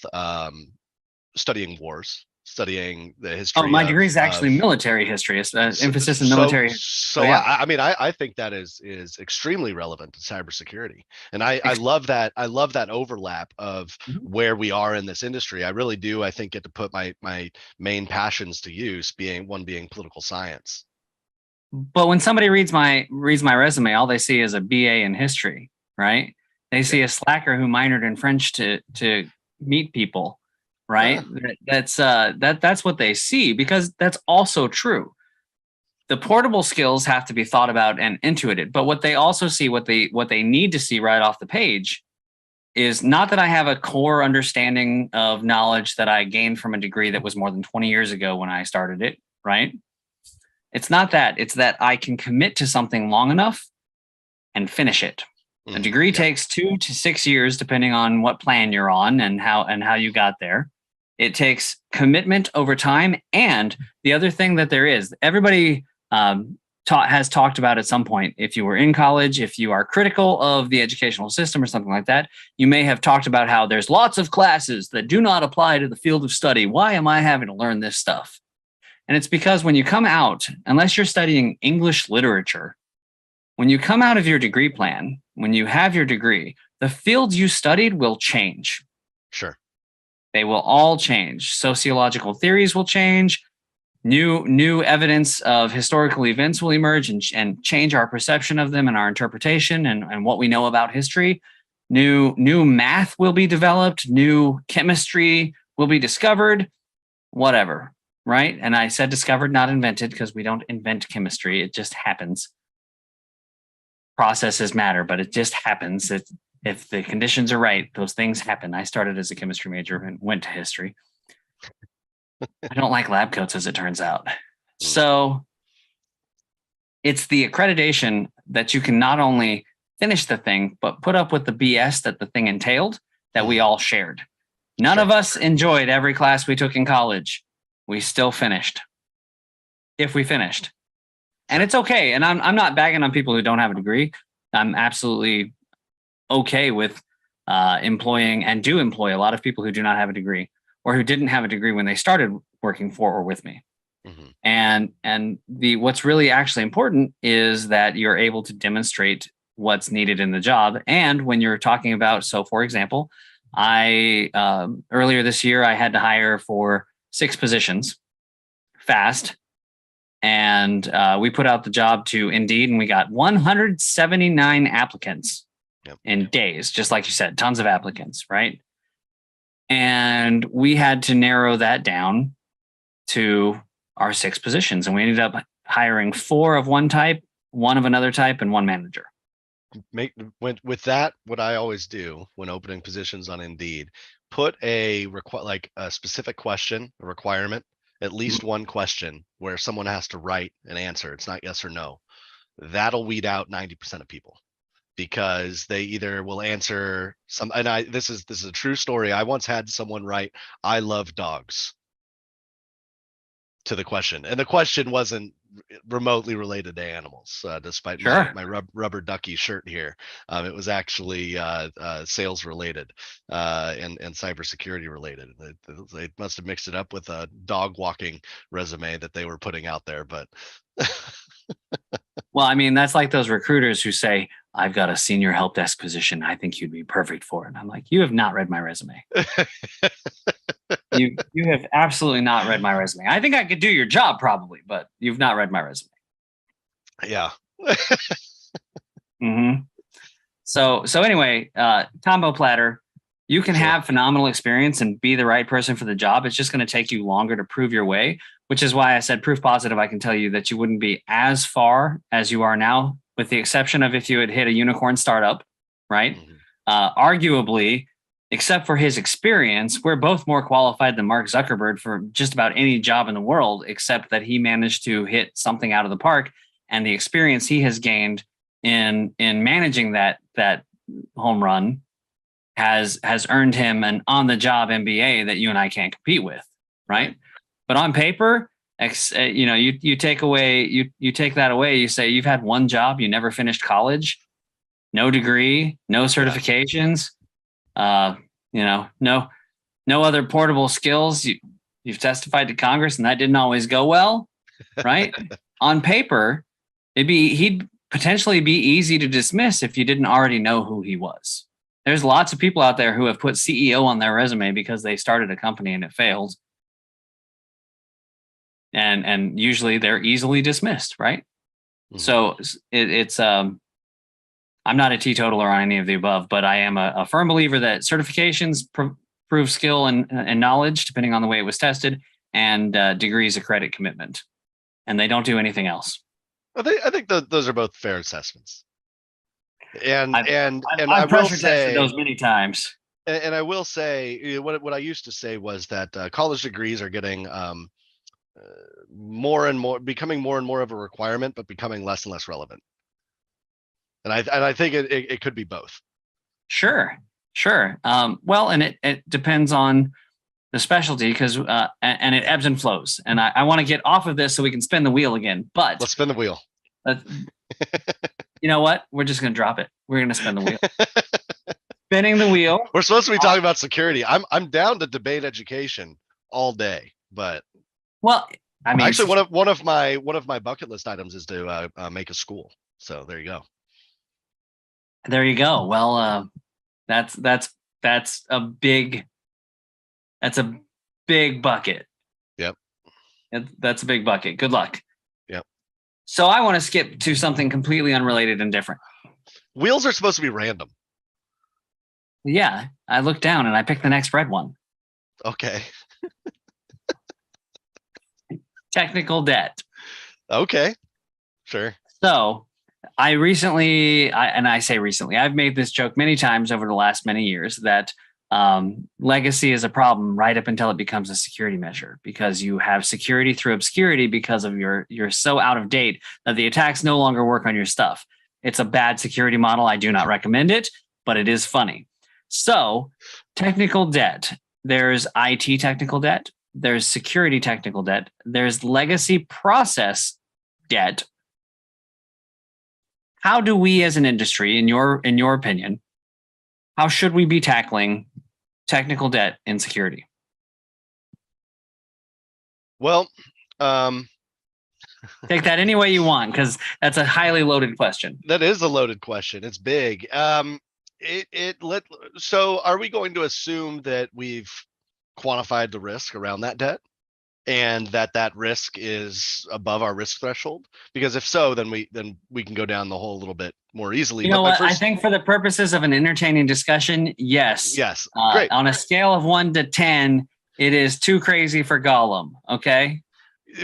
C: studying wars, studying the
B: Oh,
C: history
B: my
C: of
B: degree is actually military history. It's emphasis in military.
C: so
B: Yeah.
C: I mean I think that is extremely relevant to cybersecurity, and I love that. I love that overlap of where we are in this industry. I really do. I think get to put my main passions to use, being political science.
B: But when somebody reads my resume, all they see is a BA in history, right? They see a slacker who minored in French to meet people, right? That's what they see, because that's also true. The portable skills have to be thought about and intuited, but what they also see, what they need to see right off the page, is not that I have a core understanding of knowledge that I gained from a degree that was more than 20 years ago when I started it, right? It's not that. It's that I can commit to something long enough and finish it. A degree takes 2 to 6 years, depending on what plan you're on and how you got there. It takes commitment over time. And the other thing that there is, everybody has talked about at some point, if you were in college, if you are critical of the educational system or something like that, you may have talked about how there's lots of classes that do not apply to the field of study. Why am I having to learn this stuff? And it's because when you come out, unless you're studying English literature, when you come out of your degree plan, when you have your degree, the fields you studied will change.
C: Sure.
B: They will all change. Sociological theories will change. New evidence of historical events will emerge and change our perception of them and our interpretation and what we know about history. New math will be developed. New chemistry will be discovered. Whatever. Right? And I said discovered, not invented, because we don't invent chemistry. It just happens. Processes matter, but it just happens. If the conditions are right, those things happen. I started as a chemistry major and went to history. I don't like lab coats, as it turns out. So it's the accreditation that you can not only finish the thing, but put up with the BS that the thing entailed that we all shared. None of us enjoyed every class we took in college. We still finished. If we finished. And it's okay. And I'm not bagging on people who don't have a degree. I'm absolutely okay with employing and do employ a lot of people who do not have a degree or who didn't have a degree when they started working for or with me. And what's really actually important is that you're able to demonstrate what's needed in the job. And when you're talking about, so for example, I earlier this year, I had to hire for 6 positions fast. And we put out the job to Indeed, and we got 179 applicants in days, just like you said, tons of applicants, right? And we had to narrow that down to our 6 positions. And we ended up hiring 4 of one type, 1 of another type, and 1 manager.
C: With that, what I always do when opening positions on Indeed, put a specific question, a requirement, at least one question where someone has to write an answer. It's not yes or no. That'll weed out 90% of people, because they either will answer some, and this is a true story. I once had someone write, "I love dogs," to the question, and the question wasn't remotely related to animals, despite my rubber ducky shirt here. It was actually sales related and cybersecurity related. They must have mixed it up with a dog walking resume that they were putting out there. But
B: well, I mean, that's like those recruiters who say, "I've got a senior help desk position. I think you'd be perfect for it." I'm like, you have not read my resume. You have absolutely not read my resume. I think I could do your job probably, but you've not read my resume.
C: Yeah.
B: So anyway, combo platter, you can have phenomenal experience and be the right person for the job. It's just going to take you longer to prove your way, which is why I said proof positive. I can tell you that you wouldn't be as far as you are now, with the exception of if you had hit a unicorn startup, right? Arguably, except for his experience, we're both more qualified than Mark Zuckerberg for just about any job in the world, except that he managed to hit something out of the park, and the experience he has gained in managing that home run has earned him an on-the-job MBA that you and I can't compete with, right? But on paper, you take away you take that away. You say you've had one job, you never finished college, no degree, no certifications, no other portable skills. You've testified to Congress, and that didn't always go well, right? On paper, he'd potentially be easy to dismiss if you didn't already know who he was. There's lots of people out there who have put CEO on their resume because they started a company and it failed. And usually they're easily dismissed, right? Mm-hmm. So it's I'm not a teetotaler on any of the above, but I am a firm believer that certifications prove skill and knowledge, depending on the way it was tested, and degrees a credit commitment, and they don't do anything else.
C: I think those are both fair assessments. And
B: I've
C: I will
B: pressure tested those many times.
C: And I will say what I used to say was that college degrees are getting becoming more and more of a requirement, but becoming less and less relevant. And I think it could be both. Sure.
B: Well, and it depends on the specialty, because and it ebbs and flows. And I want to get off of this so we can spin the wheel again. But
C: let's spin the wheel.
B: You know what? We're just going to drop it. We're going to spin the wheel. Spinning the wheel.
C: We're supposed to be talking about security. I'm down to debate education all day, but
B: I mean,
C: actually, one of my bucket list items is to make a school. So there you go.
B: There you go. Well, that's a big bucket.
C: Yep.
B: That's a big bucket. Good luck.
C: Yep.
B: So I want to skip to something completely unrelated and different.
C: Wheels are supposed to be random.
B: Yeah, I looked down and I picked the next red one.
C: Okay.
B: Technical debt.
C: Okay. Sure.
B: So I recently, I've made this joke many times over the last many years that legacy is a problem right up until it becomes a security measure, because you have security through obscurity because of you're so out of date that the attacks no longer work on your stuff. It's a bad security model. I do not recommend it, but it is funny. So technical debt, there's IT technical debt, there's security technical debt, there's legacy process debt. How do we as an industry, in your opinion, how should we be tackling technical debt in security?
C: Well,
B: take that any way you want, because that's a highly loaded question.
C: That is a loaded question. It's big. So are we going to assume that we've quantified the risk around that debt, and that risk is above our risk threshold? Because if so, then we can go down the hole a little bit more easily.
B: You know what? I think for the purposes of an entertaining discussion, yes.
C: Great.
B: On a scale of 1 to 10, it is too crazy for Gollum. Okay.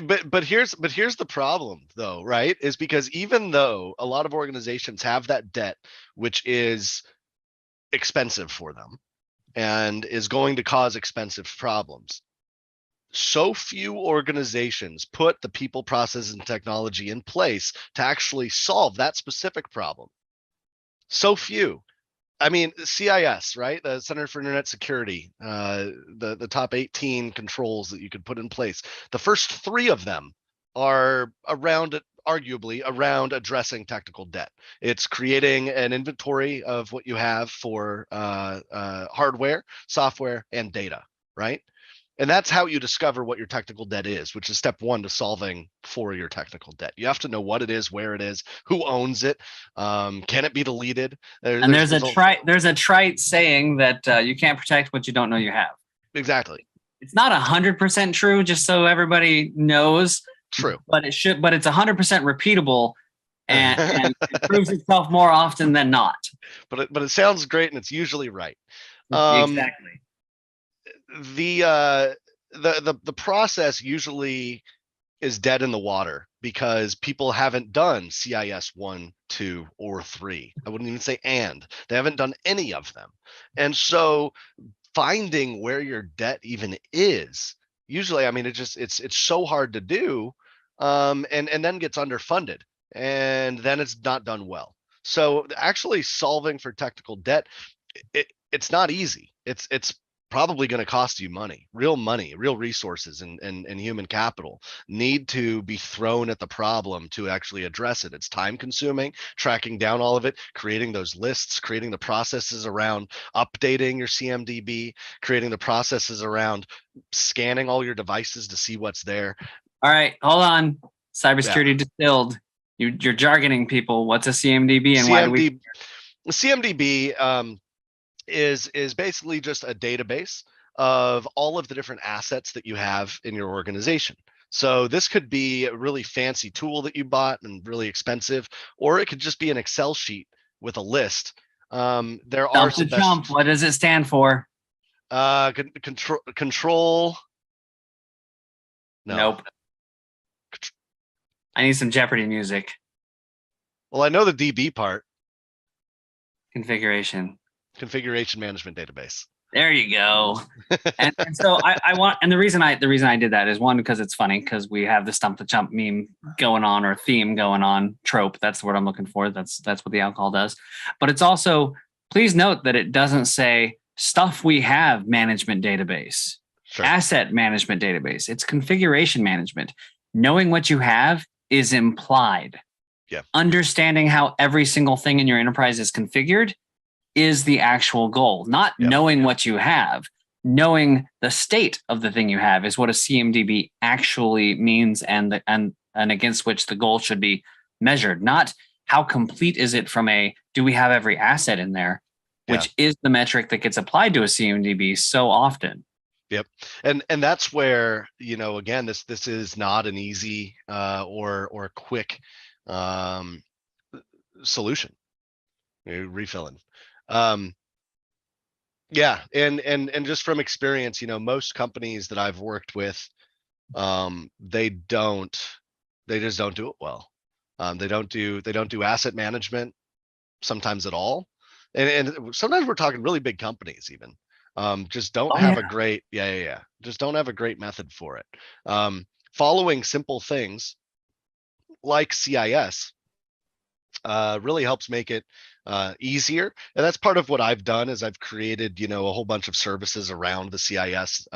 C: But here's the problem, though, right? Is because even though a lot of organizations have that debt, which is expensive for them and is going to cause expensive problems, so few organizations put the people, process, and technology in place to actually solve that specific problem. So few. I mean, CIS, right? The Center for Internet Security, the top 18 controls that you could put in place. The first 3 of them are arguably around addressing technical debt. It's creating an inventory of what you have for hardware, software, and data, right? And that's how you discover what your technical debt is, which is step 1 to solving for your technical debt. You have to know what it is, where it is, who owns it, can it be deleted?
B: There's a trite saying that you can't protect what you don't know you have.
C: Exactly.
B: It's not 100% true, just so everybody knows.
C: True.
B: But it's 100% repeatable, and it proves itself more often than not.
C: But it sounds great, and it's usually right.
B: Exactly.
C: The process usually is dead in the water because people haven't done CIS 1, 2, or 3. I wouldn't even say and. They haven't done any of them. And so finding where your debt even is, usually, I mean, it's so hard to do, and then gets underfunded, and then it's not done well. So actually solving for technical debt, it's not easy. It's probably going to cost you money, real resources, and human capital need to be thrown at the problem to actually address it. It's time consuming, tracking down all of it, creating those lists, creating the processes around updating your CMDB, creating the processes around scanning all your devices to see what's there.
B: All right, hold on. Cybersecurity Distilled. You're jargoning people. What's a CMDB and why do we?
C: CMDB is basically just a database of all of the different assets that you have in your organization. So this could be a really fancy tool that you bought and really expensive, or it could just be an Excel sheet with a list. There are some best.
B: Chump. What does it stand for?
C: Control. No.
B: Nope. I need some Jeopardy music.
C: Well, I know the DB part.
B: Configuration
C: management database.
B: There you go. and so I want, and the reason I did that is one, because it's funny, because we have the stump the chump meme going on, or theme going on, trope. That's the word I'm looking for. That's what the alcohol does. But it's also, please note that it doesn't say stuff we have management database, asset management database. It's configuration management. Knowing what you have is implied.
C: Yeah.
B: Understanding how every single thing in your enterprise is configured is the actual goal. Not knowing what you have, knowing the state of the thing you have is what a CMDB actually means, and against which the goal should be measured. Not how complete is it from a, do we have every asset in there, which is the metric that gets applied to a CMDB so often.
C: Yep. And that's where, again, this is not an easy or quick solution. Refilling. And just from experience, most companies that I've worked with, they just don't do it well. They don't do asset management sometimes at all. And sometimes we're talking really big companies even. Just don't have a great, just don't have a great method for it. Following simple things like CIS really helps make it easier. And that's part of what I've done, is I've created, a whole bunch of services around the CIS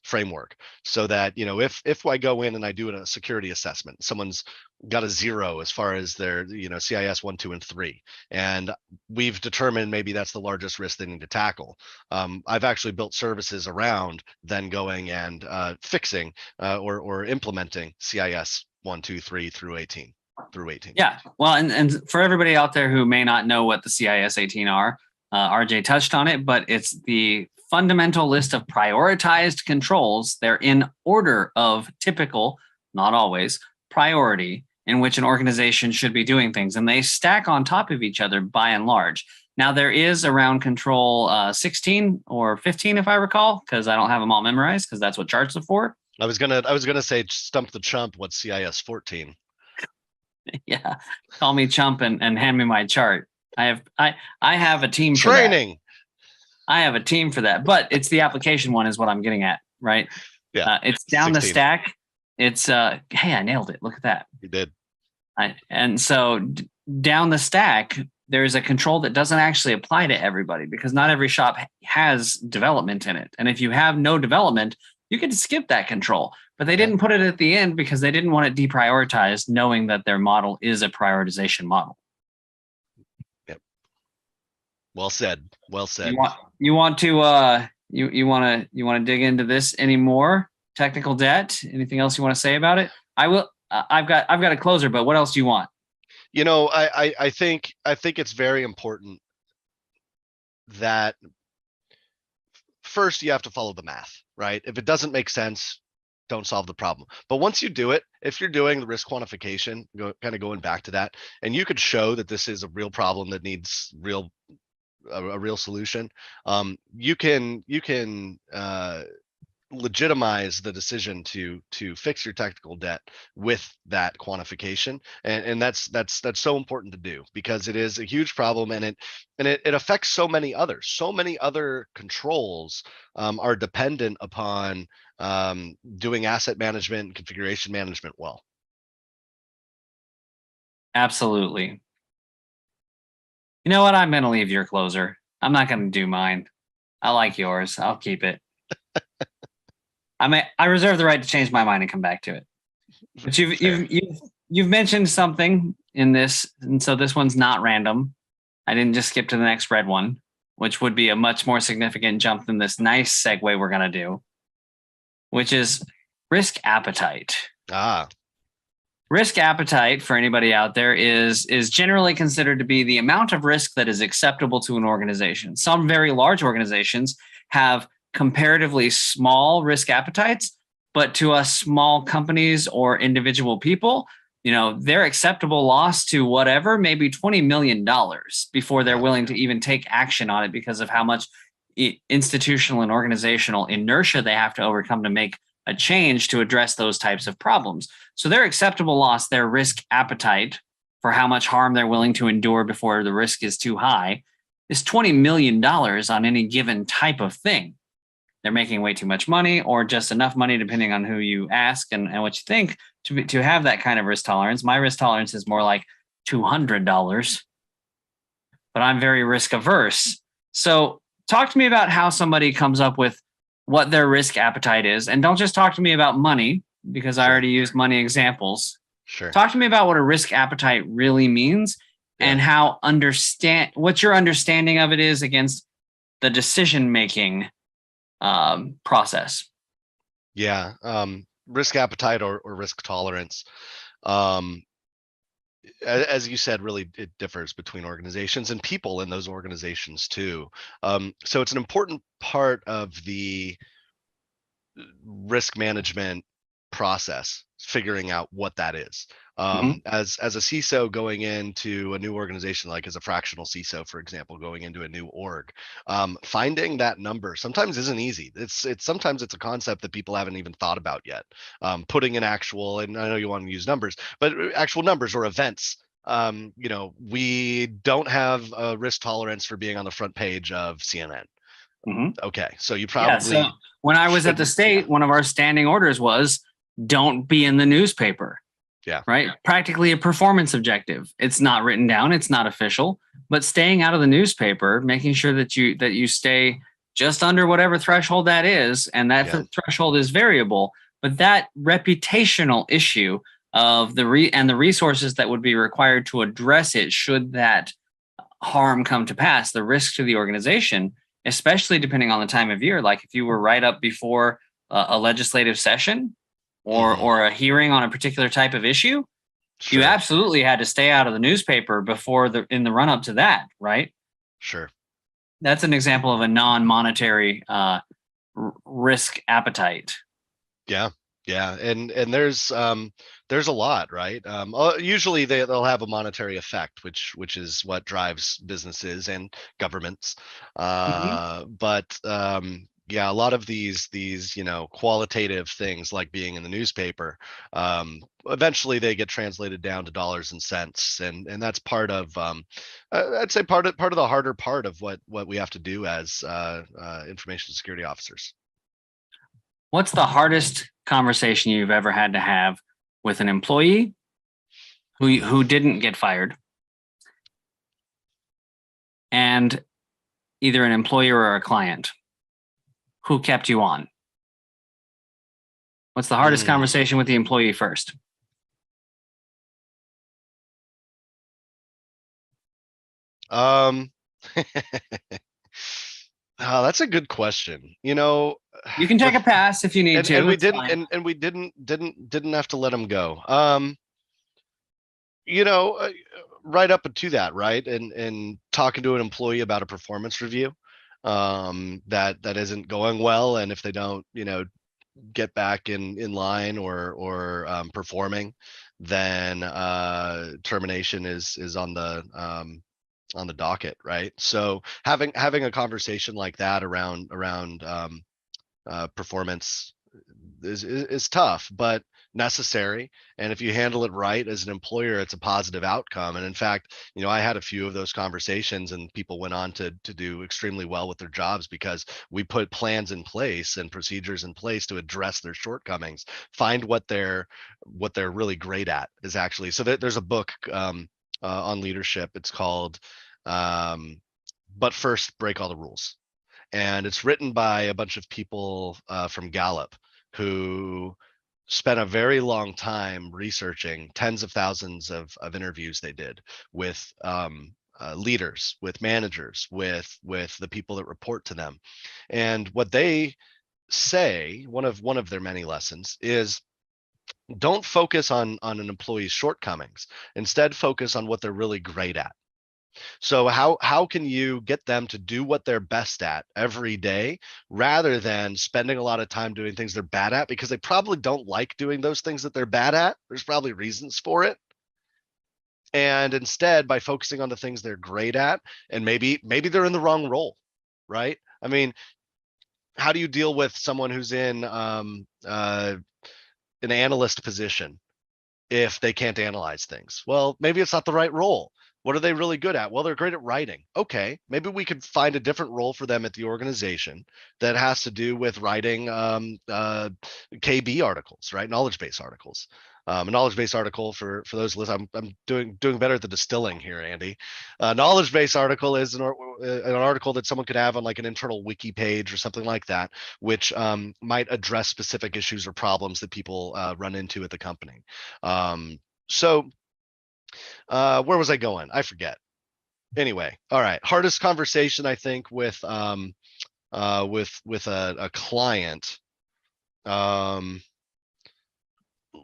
C: framework, so that, if I go in and I do a security assessment, someone's got a 0 as far as their, CIS 1, 2, and 3, and we've determined maybe that's the largest risk they need to tackle. I've actually built services around then going and fixing or implementing CIS 1, 2, 3 through 18. Yeah.
B: Well, and for everybody out there who may not know what the CIS 18 are, RJ touched on it, but it's the fundamental list of prioritized controls. They're in order of typical, not always, priority in which an organization should be doing things. And they stack on top of each other by and large. Now, there is around control 16 or 15, if I recall, because I don't have them all memorized, because that's what charts are for.
C: I was gonna say stump the chump. What's CIS 14?
B: Yeah, call me chump and hand me my chart. I have a team for
C: training.
B: That. I have a team for that, but it's the application one is what I'm getting at, right?
C: Yeah.
B: It's down
C: 16.
B: the stack. It's hey, I nailed it. Look at that.
C: You did.
B: And so down the stack, there's a control that doesn't actually apply to everybody, because not every shop has development in it. And if you have no development, you can skip that control. But they didn't put it at the end because they didn't want it deprioritized, knowing that their model is a prioritization model.
C: Yep. Well said. Well said.
B: You want to dig into this anymore? Technical debt? Anything else you want to say about it? I will. I've got a closer, but what else do you want?
C: I think it's very important that first you have to follow the math, right? If it doesn't make sense, don't solve the problem. But once you do it, if you're doing the risk quantification, going back to that, and you could show that this is a real problem that needs a real solution, you can legitimize the decision to fix your technical debt with that quantification, and that's so important to do, because it is a huge problem, and it affects so many other controls are dependent upon doing asset management and configuration management well.
B: Absolutely. You know what? I'm going to leave your closer. I'm not going to do mine. I like yours. I'll keep it. I reserve the right to change my mind and come back to it. But you've mentioned something in this, and so this one's not random. I didn't just skip to the next red one, which would be a much more significant jump than this nice segue we're going to do, which is risk appetite. Risk appetite, for anybody out there, is generally considered to be the amount of risk that is acceptable to an organization. Some very large organizations have comparatively small risk appetites, but to us small companies or individual people, their acceptable loss to whatever may be $20 million before they're willing to even take action on it because of how much institutional and organizational inertia they have to overcome to make a change to address those types of problems. So their acceptable loss, their risk appetite for how much harm they're willing to endure before the risk is too high, is $20 million on any given type of thing. They're making way too much money or just enough money, depending on who you ask and what you think, to have that kind of risk tolerance. My risk tolerance is more like $200, but I'm very risk averse. So talk to me about how somebody comes up with what their risk appetite is. And don't just talk to me about money, because I already used money examples.
C: Sure.
B: Talk to me about what a risk appetite really means and how what your understanding of it is against the decision-making process.
C: Yeah. Risk appetite or risk tolerance. As you said, really it differs between organizations and people in those organizations too. So it's an important part of the risk management process, figuring out what that is. As a CISO going into a new organization, like as a fractional CISO, for example, going into a new org, finding that number sometimes isn't easy. Sometimes it's a concept that people haven't even thought about yet. Putting an actual, and I know you want to use numbers, but actual numbers or events. We don't have a risk tolerance for being on the front page of CNN. Okay, so you probably.
B: So when I was at the state, one of our standing orders was don't be in the newspaper.
C: Yeah.
B: Right. Practically a performance objective. It's not written down. It's not official, but staying out of the newspaper, making sure that you stay just under whatever threshold that is. And that threshold is variable, but that reputational issue of the resources that would be required to address it, should that harm come to pass, the risk to the organization, especially depending on the time of year. Like if you were right up before a legislative session, or a hearing on a particular type of issue, you absolutely had to stay out of the newspaper in the run up to that, right? Sure. That's an example of a non-monetary risk appetite.
C: Yeah. And there's a lot, right? Usually they'll have a monetary effect, which is what drives businesses and governments. But a lot of these qualitative things, like being in the newspaper, eventually they get translated down to dollars and cents, and that's part of I'd say part of the harder part of what we have to do as information security officers.
B: What's the hardest conversation you've ever had to have with an employee who didn't get fired, and either an employer or a client who kept you on? What's the hardest conversation with the employee first?
C: That's a good question. You
B: can take a pass if you need to.
C: And we didn't, and we didn't have to let them go. Right up to that, right? And talking to an employee about a performance review that isn't going well, and if they don't get back in line or performing, then termination is on the docket, right? So having a conversation like that around performance is tough, but necessary. And if you handle it right as an employer, it's a positive outcome. And in fact, I had a few of those conversations, and people went on to do extremely well with their jobs because we put plans in place and procedures in place to address their shortcomings, find what they're really great at is actually. So there's a book on leadership. It's called but first break all the rules. And it's written by a bunch of people from Gallup who spent a very long time researching tens of thousands of interviews they did with leaders, with managers, with the people that report to them. And what they say, one of their many lessons, is don't focus on an employee's shortcomings. Instead, focus on what they're really great at. So how can you get them to do what they're best at every day, rather than spending a lot of time doing things they're bad at, because they probably don't like doing those things that they're bad at. There's probably reasons for it. And instead, by focusing on the things they're great at, and maybe they're in the wrong role, right? I mean, how do you deal with someone who's in an analyst position if they can't analyze things? Well, maybe it's not the right role. What are they really good at? Well, they're great at writing. Okay, maybe we could find a different role for them at the organization that has to do with writing KB articles, right? Knowledge base articles. A knowledge base article, for those listening, I'm doing better at the distilling here, Andy. Knowledge base article is an article that someone could have on like an internal wiki page or something like that, which might address specific issues or problems that people run into at the company. So where was I going? I forget. Anyway, all right. Hardest conversation, I think, with a client.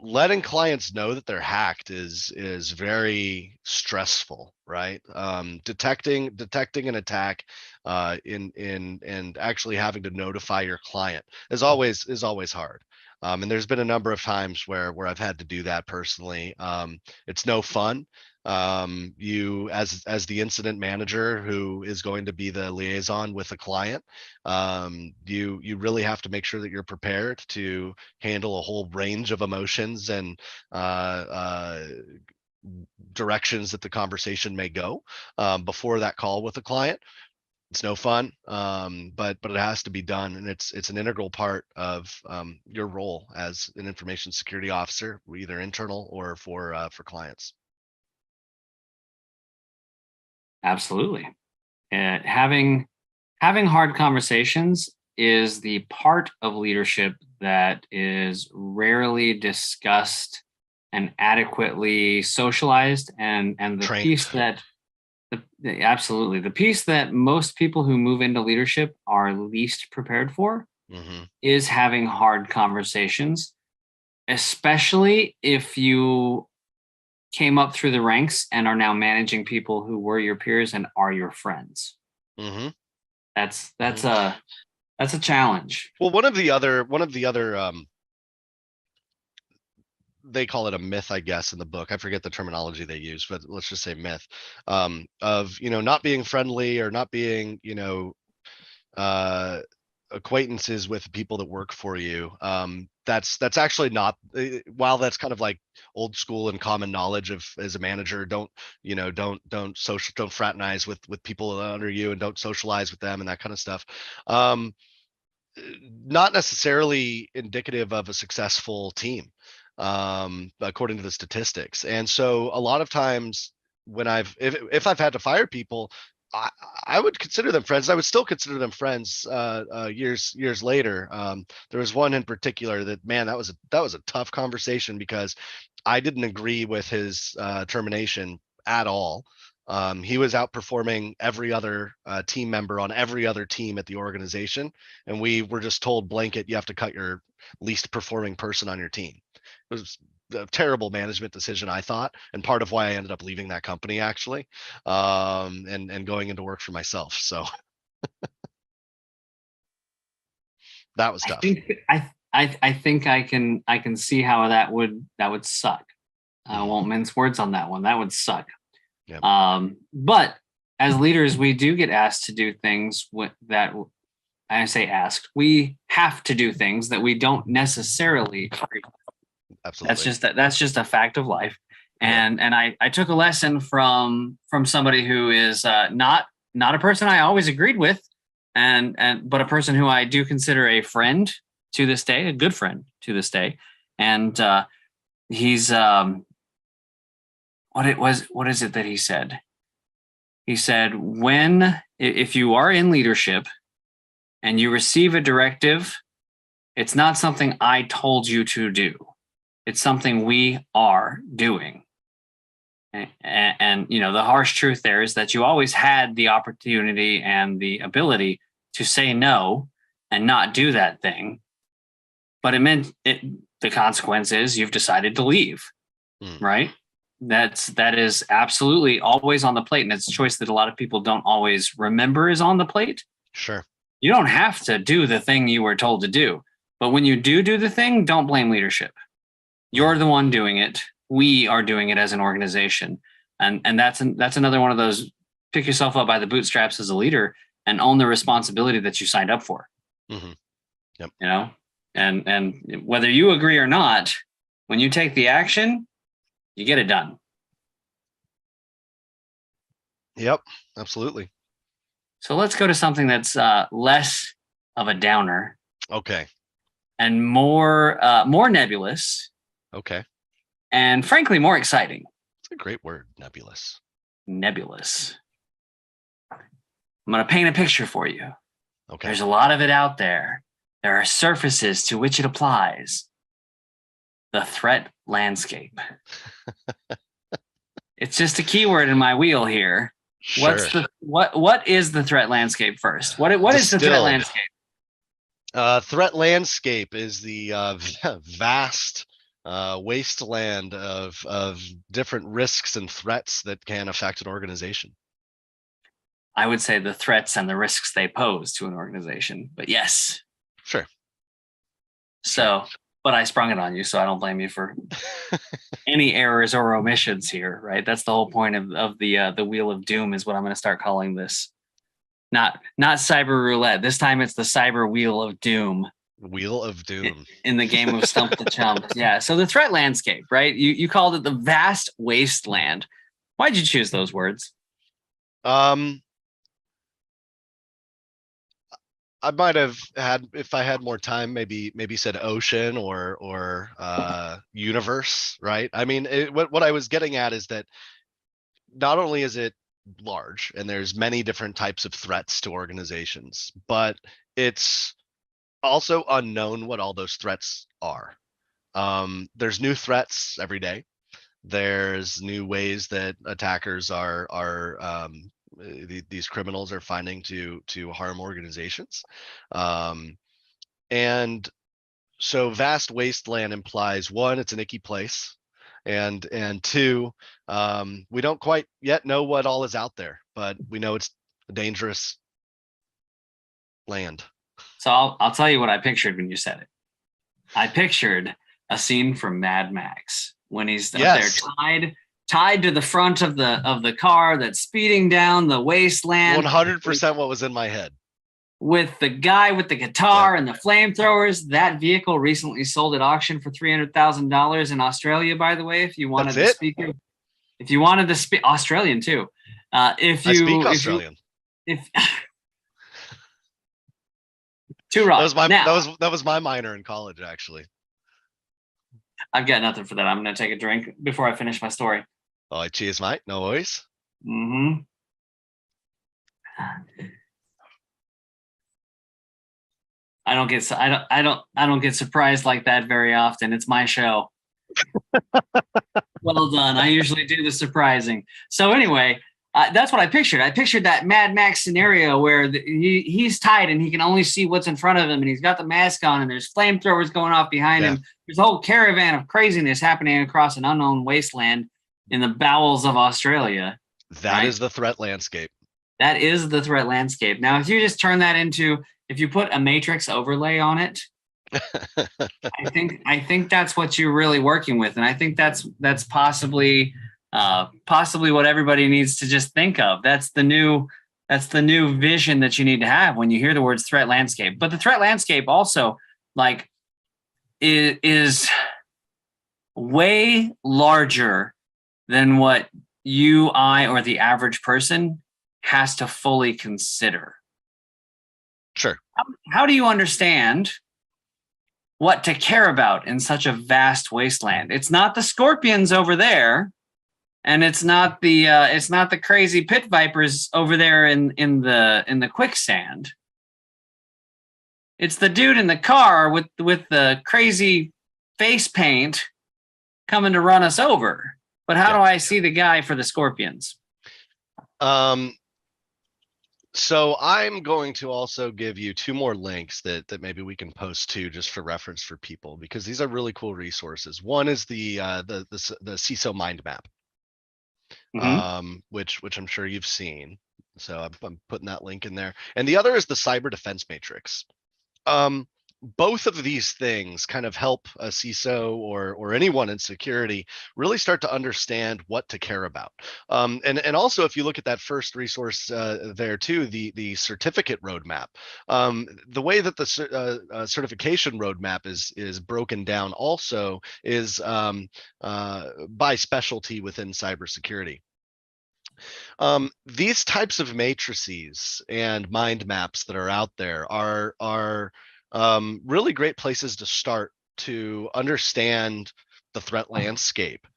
C: Letting clients know that they're hacked is very stressful, right? Detecting an attack and actually having to notify your client is always hard. And there's been a number of times where I've had to do that personally. It's no fun. You, as the incident manager who is going to be the liaison with the client, you really have to make sure that you're prepared to handle a whole range of emotions and directions that the conversation may go before that call with the client. It's no fun, but it has to be done, and it's an integral part of your role as an information security officer, either internal or for clients.
B: Absolutely. Having hard conversations is the part of leadership that is rarely discussed and adequately socialized, and the
C: Trained.
B: piece that absolutely the piece that most people who move into leadership are least prepared for is having hard conversations, especially if you came up through the ranks and are now managing people who were your peers and are your friends. That's a challenge.
C: Well, one of the other they call it a myth, I guess, in the book. I forget the terminology they use, but let's just say myth, of not being friendly or not being acquaintances with people that work for you. That's actually not, while that's kind of like old school and common knowledge of as a manager, don't fraternize with people under you and don't socialize with them and that kind of stuff. Not necessarily indicative of a successful team, according to the statistics. And so a lot of times when if I've had to fire people, I would consider them friends. I would still consider them friends years later. There was one in particular that, man, that was a tough conversation because I didn't agree with his termination at all. He was outperforming every other team member on every other team at the organization, and we were just told blanket, you have to cut your least performing person on your team. It was a terrible management decision, I thought, and part of why I ended up leaving that company, actually, and going into work for myself. So that was tough.
B: I think I can see how that would suck. I won't mince words on that one. That would suck. Yep. But as leaders, we do get asked to do things that, I say asked, we have to do things that we don't necessarily agree with.
C: Absolutely.
B: That's just a fact of life. And I took a lesson from somebody who is not a person I always agreed with, but a person who I do consider a friend to this day, a good friend to this day. And he's what is it that he said? He said, when if you are in leadership and you receive a directive, it's not something I told you to do. It's something we are doing. And you know, the harsh truth there is that you always had the opportunity and the ability to say no and not do that thing. But the consequence is you've decided to leave, right? That is absolutely always on the plate. And it's a choice that a lot of people don't always remember is on the plate.
C: Sure.
B: You don't have to do the thing you were told to do. But when you do the thing, don't blame leadership. You're the one doing it. We are doing it as an organization. And that's another one of those, pick yourself up by the bootstraps as a leader and own the responsibility that you signed up for.
C: Mm-hmm. Yep.
B: You know, and whether you agree or not, when you take the action, you get it done.
C: Yep, absolutely.
B: So let's go to something that's less of a downer.
C: Okay.
B: And more nebulous.
C: Okay.
B: And frankly, more exciting.
C: It's a great word, nebulous.
B: Nebulous. I'm going to paint a picture for you.
C: Okay.
B: There's a lot of it out there. There are surfaces to which it applies. The threat landscape. It's just a keyword in my wheel here.
C: Sure.
B: What is the threat landscape first? What is the threat landscape?
C: Threat landscape is the vast wasteland of different risks and threats that can affect an organization.
B: I would say the threats and the risks they pose to an organization, but yes.
C: Sure.
B: So, but I sprung it on you, so I don't blame you for any errors or omissions here, right? That's the whole point of the wheel of doom is what I'm going to start calling this. Not cyber roulette. This time it's the cyber wheel of doom.
C: Wheel of doom.
B: In the game of stump the chump. Yeah. So the threat landscape, right? You called it the vast wasteland. Why'd you choose those words?
C: I might have had, if I had more time, maybe said ocean or universe, right? I mean, what I was getting at is that not only is it large and there's many different types of threats to organizations, but it's also unknown what all those threats are. There's new threats every day. There's new ways that attackers these criminals are finding to harm organizations. And so vast wasteland implies, one, it's an icky place. And two, we don't quite yet know what all is out there, but we know it's a dangerous land.
B: So I'll tell you what I pictured when you said it. I pictured a scene from Mad Max when he's up there tied to the front of the car that's speeding down the wasteland.
C: 100% what was in my head.
B: With the guy with the guitar and the flamethrowers. That vehicle recently sold at auction for $300,000 in Australia, by the way. If you wanted to speak, Australian too. I speak Australian. Too wrong.
C: That was my minor in college, actually.
B: I've got nothing for that. I'm going to take a drink before I finish my story.
C: Oh, cheers, mate. No worries.
B: Mm-hmm. I don't get surprised like that very often. It's my show. Well done. I usually do the surprising. So anyway, that's what I pictured. I pictured that Mad Max scenario where he's tied and he can only see what's in front of him, and he's got the mask on, and there's flamethrowers going off behind him. There's a whole caravan of craziness happening across an unknown wasteland in the bowels of Australia.
C: That is the threat landscape.
B: That is the threat landscape. Now, if you just turn that into, if you put a matrix overlay on it, I think that's what you're really working with, and I think that's possibly what everybody needs to just think of. That's the new vision that you need to have when you hear the words threat landscape. But the threat landscape also is way larger than what you, I, or the average person has to fully consider.
C: Sure.
B: How do you understand what to care about in such a vast wasteland? It's not the scorpions over there. and it's not the crazy pit vipers over there in the quicksand. It's the dude in the car with the crazy face paint coming to run us over. But how do I see the guy for the scorpions?
C: So I'm going to also give you 2 more links that maybe we can post to just for reference for people, because these are really cool resources. One is the CISO mind map, which I'm sure you've seen. So I'm putting that link in there. And the other is the cyber defense matrix. Both of these things kind of help a CISO or anyone in security really start to understand what to care about. And also, if you look at that first resource there too, the certificate roadmap, the way that the certification roadmap is broken down also is by specialty within cybersecurity. These types of matrices and mind maps that are out there are really great places to start to understand the threat landscape.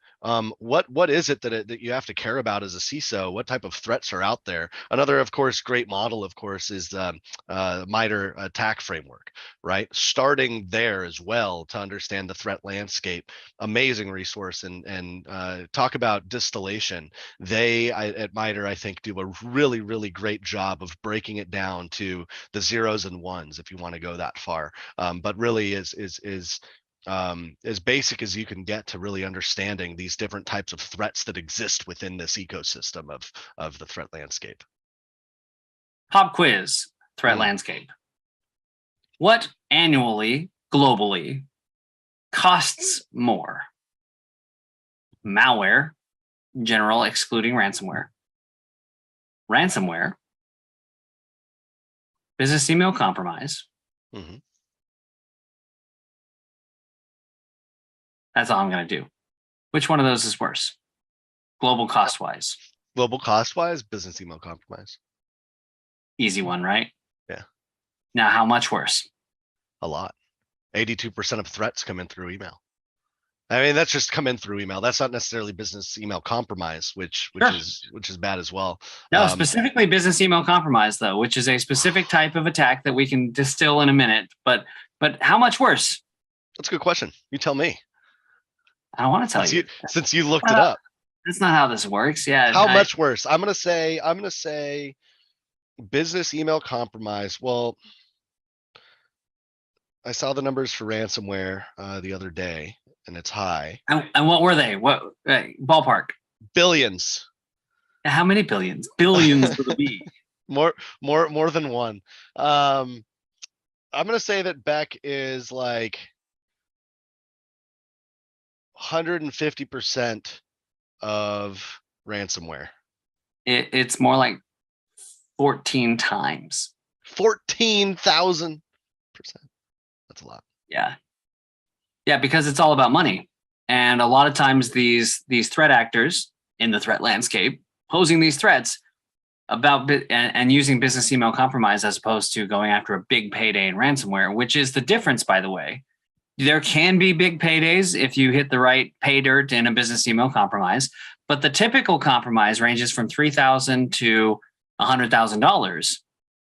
C: What is it that you have to care about as a CISO? What type of threats are out there? Another, of course, great model, of course, is MITRE attack framework, right? Starting there as well to understand the threat landscape. Amazing resource. And talk about distillation. At MITRE, I think, do a really, really great job of breaking it down to the zeros and ones, if you want to go that far. But really is as basic as you can get to really understanding these different types of threats that exist within this ecosystem of the threat landscape.
B: Pop quiz, threat landscape. What annually, globally, costs more? Malware, general excluding ransomware. Ransomware, business email compromise. That's all I'm going to do. Which one of those is worse? Global cost-wise.
C: Global cost-wise, business email compromise.
B: Easy one, right?
C: Yeah.
B: Now, how much worse?
C: A lot. 82% of threats come in through email. I mean, that's just come in through email. That's not necessarily business email compromise, which is bad as well.
B: No, specifically business email compromise, though, which is a specific type of attack that we can distill in a minute. But how much worse?
C: That's a good question. You tell me.
B: I don't want to tell you.
C: Since you looked it up.
B: That's not how this works. Yeah.
C: How much worse? I'm gonna say business email compromise. Well, I saw the numbers for ransomware the other day, and it's high.
B: And what were they? What ballpark?
C: Billions.
B: How many billions? Billions with a B.
C: More than one. I'm gonna say that Beck is like 150% of ransomware.
B: It's more like 14 times.
C: 14,000%. That's a lot.
B: Yeah. Yeah, because it's all about money. And a lot of times these threat actors in the threat landscape posing these threats about and using business email compromise as opposed to going after a big payday in ransomware, which is the difference, by the way. There can be big paydays if you hit the right pay dirt in a business email compromise, but the typical compromise ranges from $3,000 to $100,000,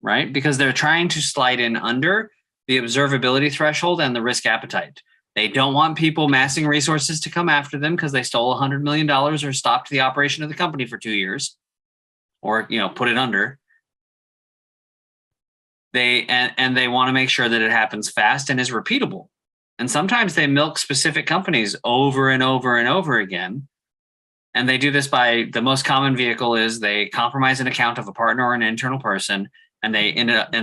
B: right? Because they're trying to slide in under the observability threshold and the risk appetite. They don't want people massing resources to come after them because they stole $100 million or stopped the operation of the company for 2 years, or put it under. They want to make sure that it happens fast and is repeatable. And sometimes they milk specific companies over and over and over again. And they do this by the most common vehicle is they compromise an account of a partner or an internal person, and they end up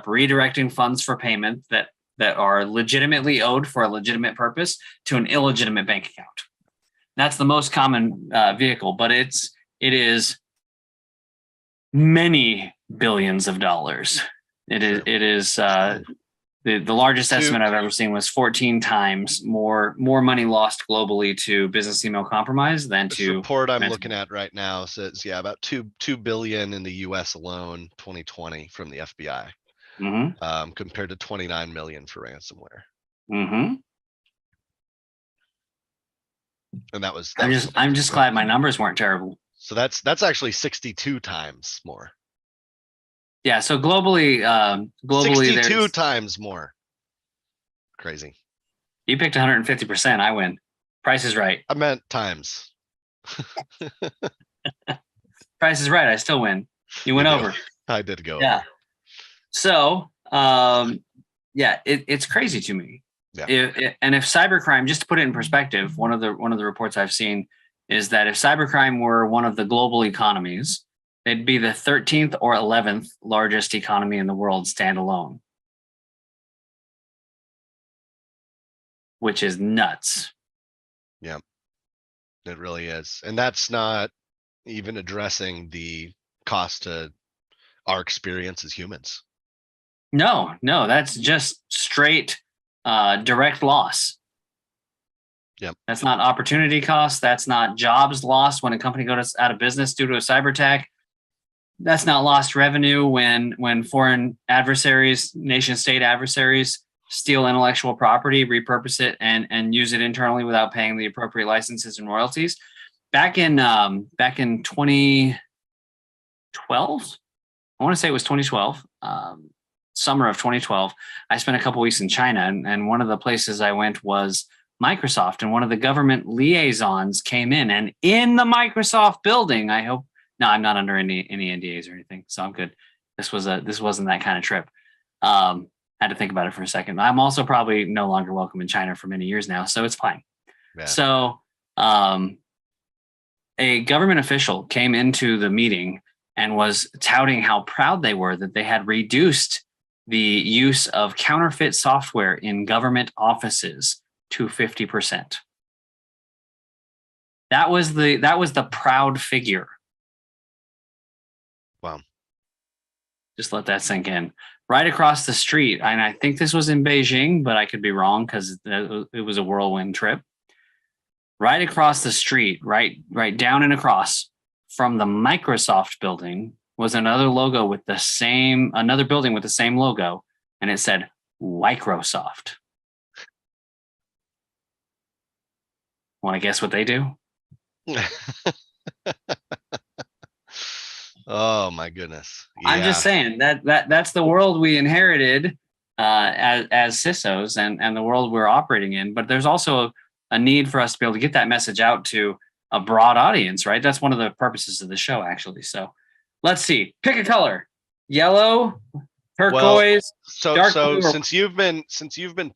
B: redirecting funds for payment that are legitimately owed for a legitimate purpose to an illegitimate bank account. That's the most common vehicle, but it is many billions of dollars. It is the largest estimate I've ever seen was 14 times more money lost globally to business email compromise than to.
C: The report I'm looking at right now says, about $2 billion in the U.S. alone, 2020 from the FBI, compared to 29 million for ransomware. And that was
B: I'm just glad my numbers weren't terrible.
C: So that's actually 62 times more.
B: Yeah. So globally,
C: 62 times more. Crazy.
B: You picked 150%. I win. Price is right.
C: I meant times.
B: Price is right. I still win. You went over.
C: I did go over.
B: So, it's crazy to me.
C: Yeah.
B: If cybercrime, just to put it in perspective, one of the reports I've seen is that if cybercrime were one of the global economies, it'd be the 13th or 11th largest economy in the world standalone, which is nuts.
C: Yeah, it really is. And that's not even addressing the cost to our experience as humans.
B: No, that's just straight direct loss.
C: Yep.
B: That's not opportunity cost. That's not jobs lost when a company goes out of business due to a cyber attack. That's not lost revenue when foreign adversaries, nation state adversaries, steal intellectual property, repurpose it, and use it internally without paying the appropriate licenses and royalties. Back in 2012, I want to say it was 2012, summer of 2012. I spent a couple weeks in China, and one of the places I went was Microsoft, and one of the government liaisons came in, and in the Microsoft building, I'm not under any NDAs or anything, so I'm good. This wasn't that kind of trip. Had to think about it for a second. I'm also probably no longer welcome in China for many years now, so it's fine. Yeah. So a government official came into the meeting and was touting how proud they were that they had reduced the use of counterfeit software in government offices to 50%. That was the proud figure.
C: Wow.
B: Just let that sink in. Right across the street, and I think this was in Beijing, but I could be wrong because it was a whirlwind trip. Right across the street, right down and across from the Microsoft building was another building with the same logo, and it said Microsoft. Want to guess what they do?
C: Oh my goodness.
B: Yeah. I'm just saying that's the world we inherited as CISOs and the world we're operating in. But there's also a need for us to be able to get that message out to a broad audience, right? That's one of the purposes of the show, actually. So let's see. Pick a color. Yellow, turquoise, dark blue.
C: Since you've been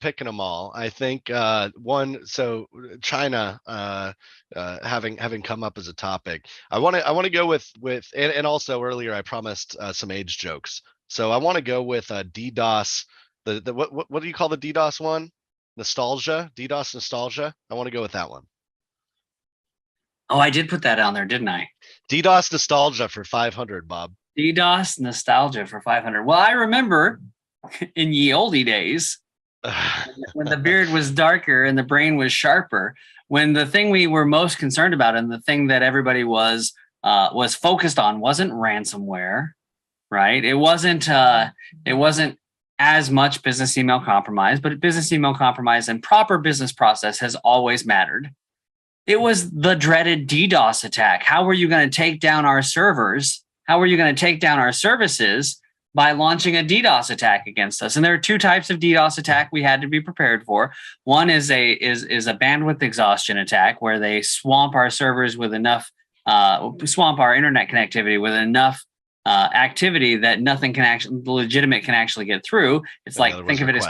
C: picking them all, I think China having come up as a topic, I want to go with and also earlier I promised some age jokes, so I want to go with DDoS. What do you call the DDoS one? Nostalgia, DDoS nostalgia. I want to go with that one.
B: Oh, I did put that on there, didn't I?
C: DDoS nostalgia for 500, Bob.
B: DDoS nostalgia for 500. Well, I remember in ye olde days when the beard was darker and the brain was sharper, when the thing we were most concerned about and the thing that everybody was focused on wasn't ransomware, right? It wasn't as much business email compromise, but business email compromise and proper business process has always mattered. It was the dreaded DDoS attack. How were you going to take down our servers? How are you going to take down our services by launching a DDoS attack against us? And there are two types of DDoS attack we had to be prepared for. One is a bandwidth exhaustion attack, where they swamp our servers with enough, swamp our internet connectivity with enough activity that nothing legitimate can actually get through. It's like, think of it as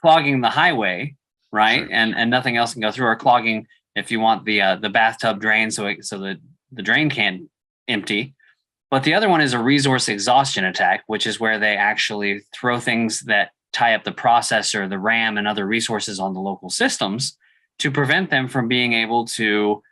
B: clogging the highway, right? Sure. And nothing else can go through, or clogging, if you want, the bathtub drain so the drain can't empty. But the other one is a resource exhaustion attack, which is where they actually throw things that tie up the processor, the RAM, and other resources on the local systems to prevent them from being able to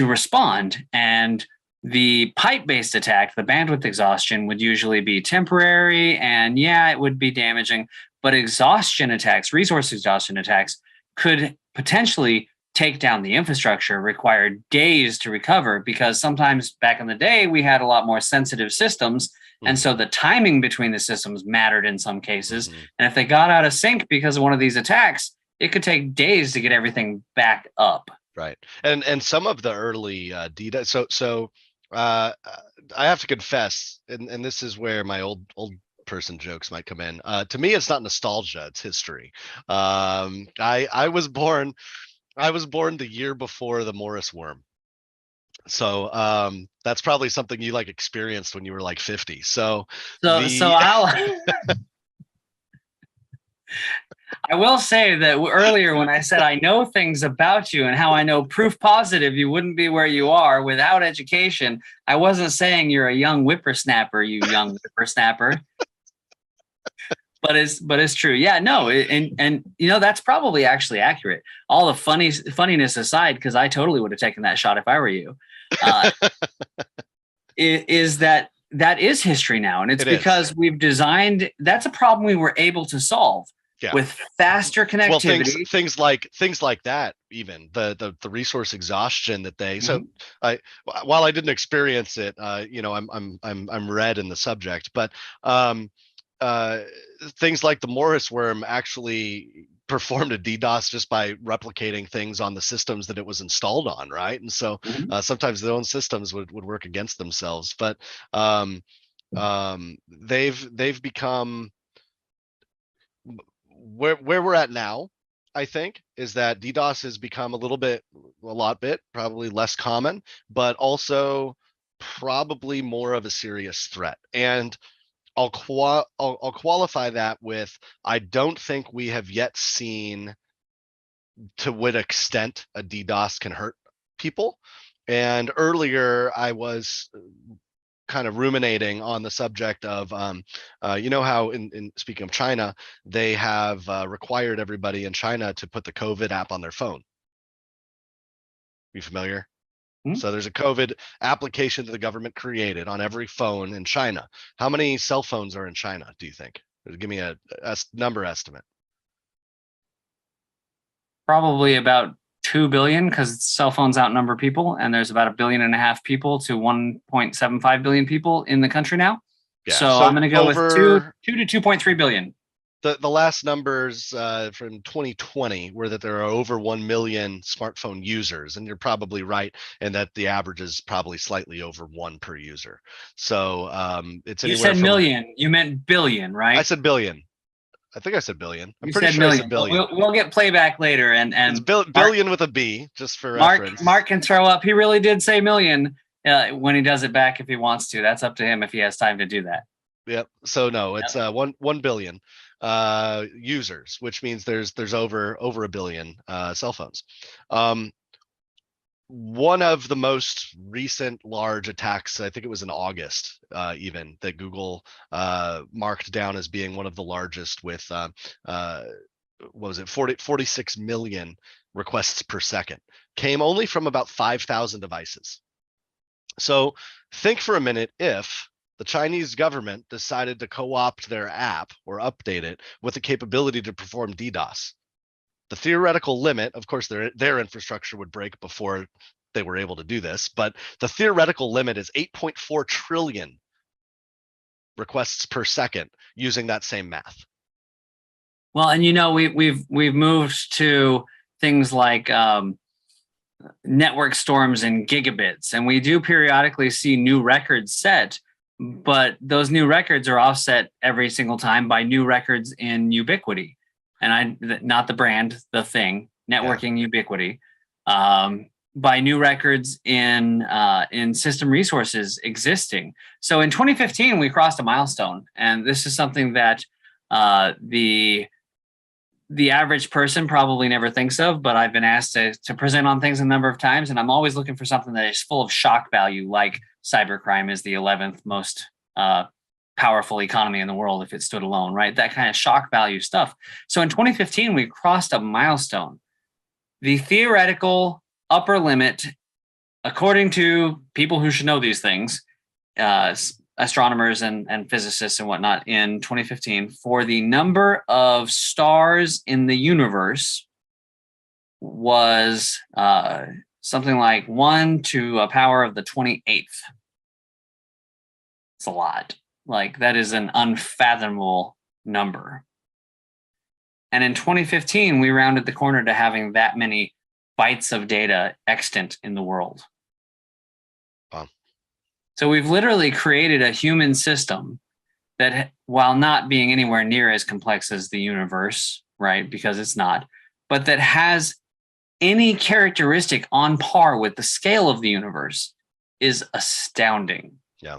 B: respond. And the pipe-based attack, the bandwidth exhaustion, would usually be temporary, and it would be damaging. But exhaustion attacks, resource exhaustion attacks, could potentially take down the infrastructure, required days to recover, because sometimes back in the day we had a lot more sensitive systems, and so the timing between the systems mattered in some cases. And if they got out of sync because of one of these attacks, it could take days to get everything back up.
C: Right. And some of the early DDoS. Uh, I have to confess, and this is where my old person jokes might come in. To me, it's not nostalgia; it's history. I was born the year before the Morris worm. So that's probably something you like experienced when you were like 50. So
B: So
C: the
B: I will say that earlier when I said I know things about you and how I know proof positive you wouldn't be where you are without education, I wasn't saying you're a young whippersnapper, you young whippersnapper. But it's true. Yeah, no, and that's probably actually accurate. All the funniness aside, because I totally would have taken that shot if I were you. Is that is history now, and it's because we've designed. That's a problem we were able to solve with faster connectivity.
C: Well, things like that, even the resource exhaustion that they. So while I didn't experience it, I'm read in the subject, but things like the Morris worm actually performed a DDoS just by replicating things on the systems that it was installed on, right? And so sometimes their own systems would work against themselves, but they've become where we're at now. I think is that DDoS has become a lot probably less common, but also probably more of a serious threat. And I'll qualify that with I don't think we have yet seen to what extent a DDoS can hurt people. And earlier I was kind of ruminating on the subject of how in speaking of China, they have required everybody in China to put the COVID app on their phone. You familiar? So there's a COVID application that the government created on every phone in China. How many cell phones are in China, do you think? Give me a number estimate.
B: Probably about 2 billion, because cell phones outnumber people, and there's about 1.5 billion people to 1.75 billion people in the country now. Yeah, so I'm going to go with 2 to 2.3 billion.
C: The last numbers from 2020 were that there are over 1 million smartphone users, and you're probably right in that the average is probably slightly over one per user. So it's anywhere.
B: You said million, you meant billion, right?
C: I said billion. I think I said billion. I'm
B: pretty sure I said billion. We'll get playback later, and
C: it's billion with a B, just for reference.
B: Mark can throw up. He really did say million when he does it back if he wants to. That's up to him if he has time to do that.
C: Yep. So no, it's 1 billion users, which means there's over 1 billion cell phones. One of the most recent large attacks, I think it was in August, even that Google marked down as being one of the largest, with what was it, 46 million requests per second, came only from about 5,000 devices. So think for a minute, if the Chinese government decided to co-opt their app or update it with the capability to perform DDoS, the theoretical limit, of course, their infrastructure would break before they were able to do this, but the theoretical limit is 8.4 trillion requests per second using that same math.
B: Well, and we've moved to things like network storms and gigabits, and we do periodically see new records set, but those new records are offset every single time by new records in ubiquity. And not the brand, the thing, networking ubiquity, by new records in system resources existing. So in 2015, we crossed a milestone, and this is something that the average person probably never thinks of, but I've been asked to present on things a number of times, and I'm always looking for something that is full of shock value, like cybercrime is the 11th most powerful economy in the world if it stood alone, right? That kind of shock value stuff. So in 2015, we crossed a milestone. The theoretical upper limit, according to people who should know these things, astronomers and physicists and whatnot, in 2015, for the number of stars in the universe was something like 1 to a power of the 28th. It's a lot. Like, that is an unfathomable number. And in 2015, we rounded the corner to having that many bytes of data extant in the world.
C: Wow.
B: So we've literally created a human system that, while not being anywhere near as complex as the universe, right, because it's not, but that has any characteristic on par with the scale of the universe, is astounding.
C: Yeah.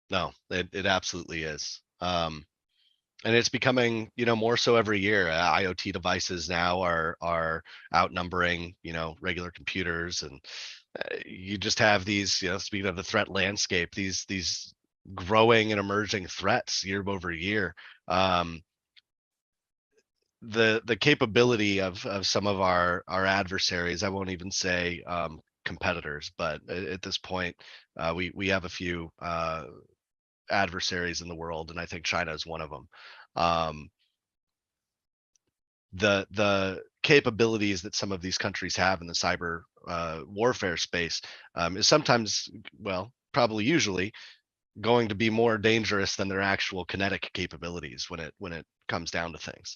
C: No, it absolutely is. And it's becoming, more so every year. IoT devices now are outnumbering, regular computers, and you just have these, speaking of the threat landscape, these growing and emerging threats year over year. The capability of some of our adversaries, I won't even say competitors, but at this point, we have a few adversaries in the world, and I think China is one of them. The capabilities that some of these countries have in the cyber warfare space is sometimes, well, probably usually going to be more dangerous than their actual kinetic capabilities when it comes down to things.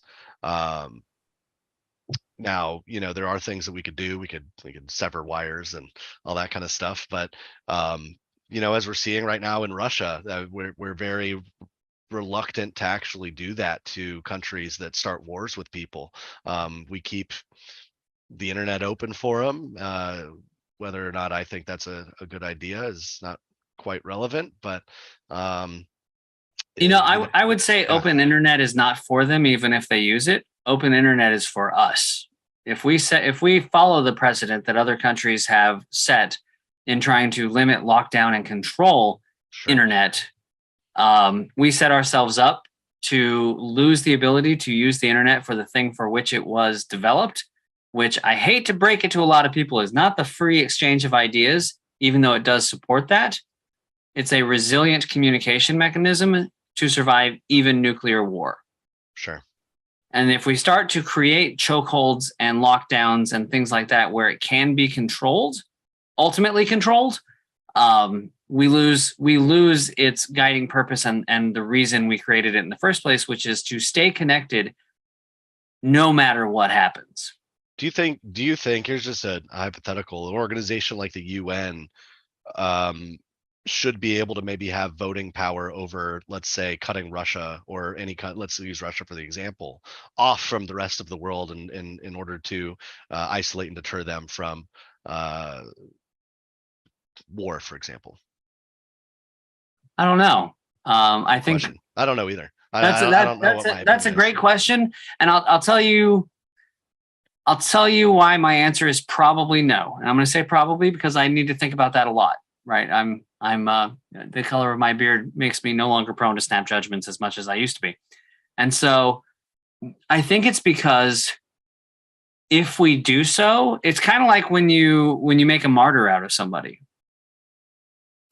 C: Now, there are things that we could do. We could sever wires and all that kind of stuff, but as we're seeing right now in Russia, we're very reluctant to actually do that to countries that start wars with people. We keep the internet open for them. Whether or not I think that's a good idea is not quite relevant, but
B: I would say
C: yeah.
B: open internet is not for them, even if they use it. Open internet is for us. If we follow the precedent that other countries have set in trying to limit, lockdown, and control internet, we set ourselves up to lose the ability to use the internet for the thing for which it was developed, which, I hate to break it to a lot of people, is not the free exchange of ideas, even though it does support that. It's a resilient communication mechanism to survive even nuclear war.
C: Sure.
B: And if we start to create chokeholds and lockdowns and things like that where it can be controlled, ultimately controlled, we lose its guiding purpose and the reason we created it in the first place, which is to stay connected no matter what happens.
C: Do you think, here's just a hypothetical, an organization like the UN should be able to maybe have voting power over, let's say, cutting Russia or let's use Russia for the example, off from the rest of the world in order to isolate and deter them from war, for example?
B: I don't know. I think
C: I don't know either.
B: That's a great question, and I'll tell you why my answer is probably no. And I'm going to say probably because I need to think about that a lot. Right? I'm the color of my beard makes me no longer prone to snap judgments as much as I used to be, and so I think it's because if we do so, it's kind of like when you make a martyr out of somebody.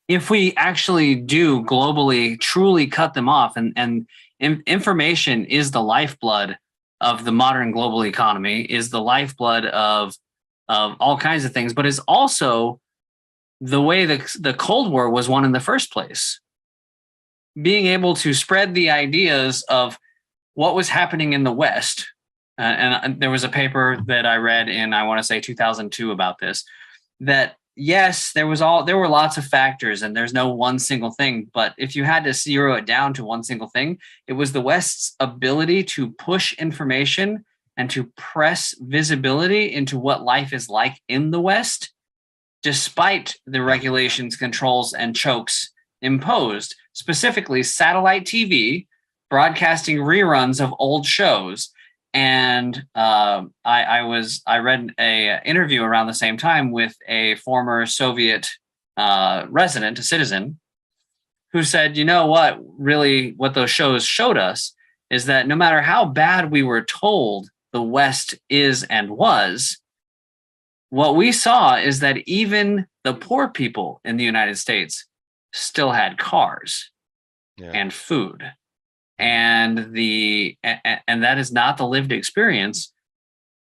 B: If we actually do globally truly cut them off, and information is the lifeblood of the modern global economy, is the lifeblood of all kinds of things, but is also the way the Cold War was won in the first place. Being able to spread the ideas of what was happening in the West. And there was a paper that I read in, I want to say 2002 about this, that yes, there were lots of factors and there's no one single thing. But if you had to zero it down to one single thing, it was the West's ability to push information and to press visibility into what life is like in the West, despite the regulations, controls, and chokes imposed, specifically satellite TV, broadcasting reruns of old shows. And I read a interview around the same time with a former Soviet resident, a citizen, who said, you know what, really what those shows showed us is that no matter how bad we were told the West is and was, what we saw is that even the poor people in the United States still had cars and food. And that is not the lived experience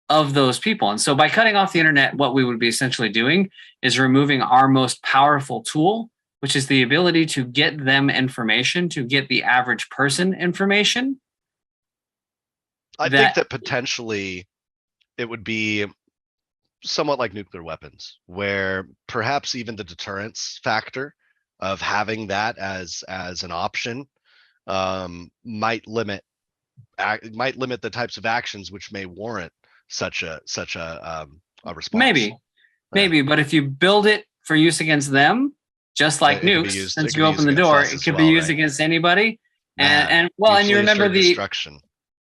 B: of those people. And so by cutting off the internet, what we would be essentially doing is removing our most powerful tool, which is the ability to get them information, to get the average person information.
C: I think that potentially it would be somewhat like nuclear weapons, where perhaps even the deterrence factor of having that as an option might limit the types of actions which may warrant such a response.
B: Maybe, but if you build it for use against them, just like nukes, since you open the door, it could be used against anybody. And you remember the
C: destruction.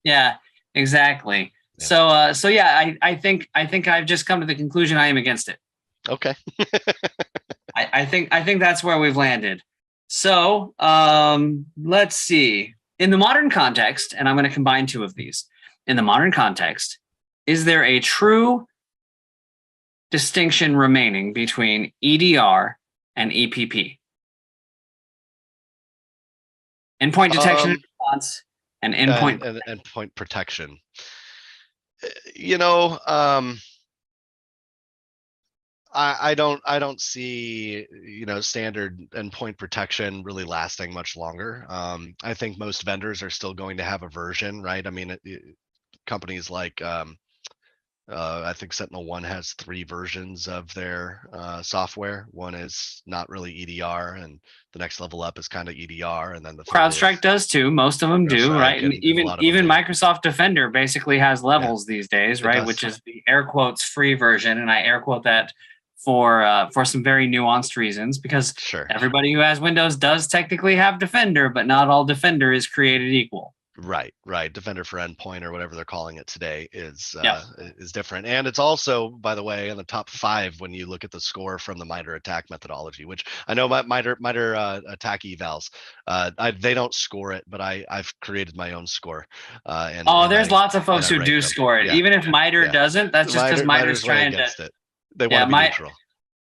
B: Yeah, exactly. Yeah. So yeah, I think I've just come to the conclusion I am against it.
C: Okay.
B: I think that's where we've landed. So let's see. In the modern context, and I'm going to combine two of these. In the modern context, is there a true distinction remaining between EDR and EPP? Endpoint detection and response and
C: endpoint protection. I don't see standard endpoint protection really lasting much longer. I think most vendors are still going to have a version, right? I mean, companies like I think SentinelOne has 3 versions of their software. One is not really EDR, and the next level up is kind of EDR, and then the
B: CrowdStrike does too. Most of them do, right? And even Microsoft Defender basically has levels these days, right? Which is the air quotes free version, and I air quote that for some very nuanced reasons, because everybody who has Windows does technically have Defender, but not all Defender is created equal.
C: Right. Defender for Endpoint, or whatever they're calling it today, is different, and it's also, by the way, in the top 5 when you look at the score from the MITRE ATT&CK methodology, which I know MITRE ATT&CK evals. They don't score it, but I've created my own score.
B: There's lots of folks who do score it, even if MITRE doesn't. That's just because MITRE's trying against it.
C: They want to be neutral.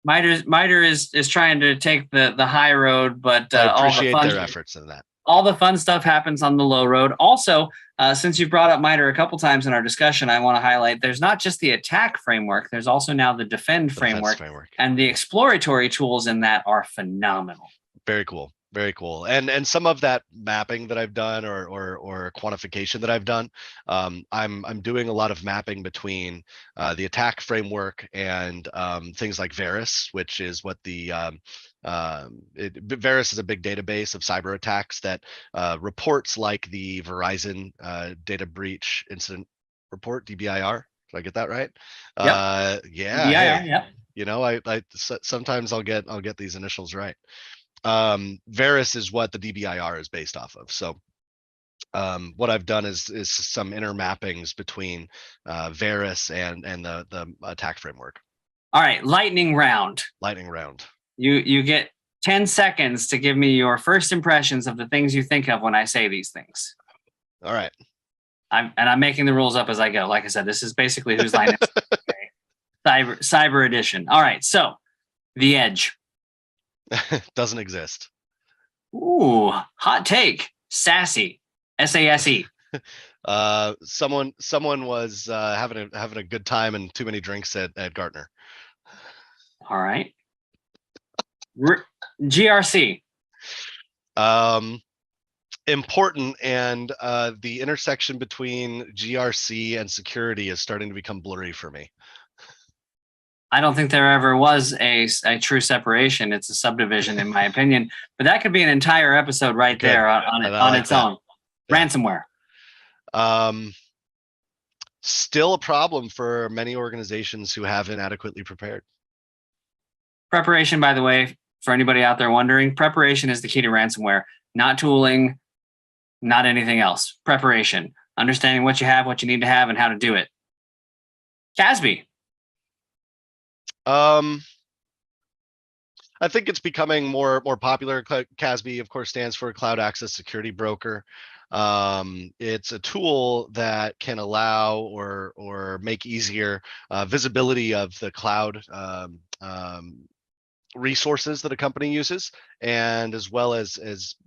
B: MITRE is trying to take the high road, but
C: I appreciate their efforts in that.
B: All the fun stuff happens on the low road. Also, since you've brought up MITRE a couple times in our discussion, I want to highlight there's not just the attack framework, there's also now the defend framework, and the exploratory tools in that are phenomenal.
C: Very cool. Very cool. And some of that mapping that I've done or quantification that I've done, I'm doing a lot of mapping between the attack framework and things like Varus, which is what the Varus is a big database of cyber attacks that reports like the Verizon data breach incident report, DBIR. Did I get that right?
B: Yep.
C: Yeah. I sometimes I'll get these initials right. Varus is what the DBIR is based off of. So what I've done is some inner mappings between Varus and the attack framework.
B: All right, lightning round. You get 10 seconds to give me your first impressions of the things you think of when I say these things.
C: All right.
B: I'm making the rules up as I go. Like I said, this is basically Whose Line Is It? Cyber edition. All right, so the edge.
C: Doesn't exist.
B: Ooh, hot take. SASE. SASE.
C: Someone was having a good time and too many drinks at Gartner.
B: All right. GRC.
C: Important, and the intersection between GRC and security is starting to become blurry for me.
B: I don't think there ever was a true separation. It's a subdivision, in my opinion. But that could be an entire episode right there on its own. Yeah. Ransomware.
C: Still a problem for many organizations who haven't adequately prepared.
B: Preparation, by the way, for anybody out there wondering, preparation is the key to ransomware. Not tooling, not anything else. Preparation. Understanding what you have, what you need to have, and how to do it. CASB.
C: I think it's becoming more popular. CASB, of course, stands for Cloud Access Security Broker. It's a tool that can allow or make easier visibility of the cloud resources that a company uses, and as well as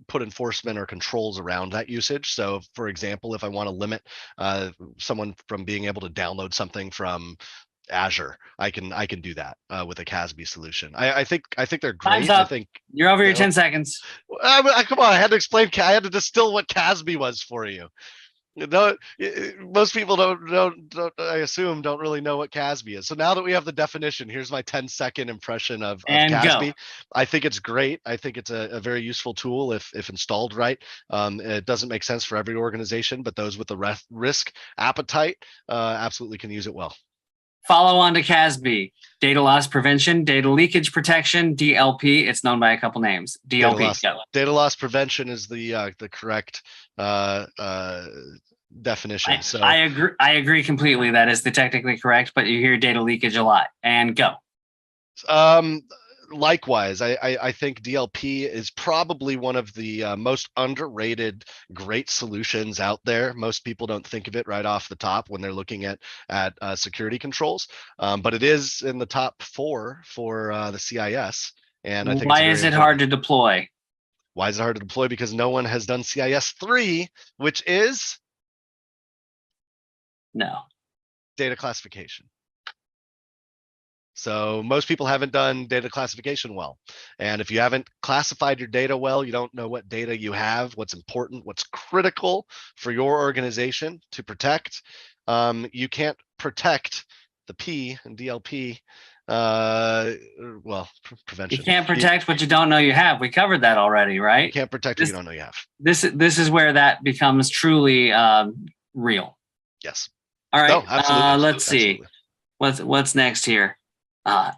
C: put enforcement or controls around that usage. So, for example, if I want to limit someone from being able to download something from Azure, I can do that with a CASB solution. I think they're great.
B: Time's up. I think you're over your 10 seconds.
C: Come on, I had to explain. I had to distill what CASB was for you. No, most people don't, I assume, don't really know what CASB is. So now that we have the definition, here's my 10-second impression of
B: And go.
C: CASB. I think it's great. I think it's a very useful tool if installed right. It doesn't make sense for every organization, but those with the risk appetite absolutely can use it well.
B: Follow on to CASB: data loss prevention, data leakage protection, DLP. It's known by a couple names. DLP.
C: Data loss prevention is the correct definition.
B: I agree completely. That is the technically correct, but you hear data leakage a lot. And go.
C: Likewise, I think DLP is probably one of the most underrated great solutions out there. Most people don't think of it right off the top when they're looking at security controls, but it is in the top 4 for the CIS. And I think
B: why is it hard to deploy?
C: Why is it hard to deploy? Because no one has done CIS 3, which is data classification. So most people haven't done data classification well. And if you haven't classified your data well, you don't know what data you have, what's important, what's critical for your organization to protect. You can't protect the P and DLP. Prevention.
B: You can't protect what you don't know you have. We covered that already, right?
C: You can't protect what you don't know you have.
B: This is where that becomes truly real.
C: Yes.
B: All right.
C: No, absolutely.
B: Let's see. What's next here?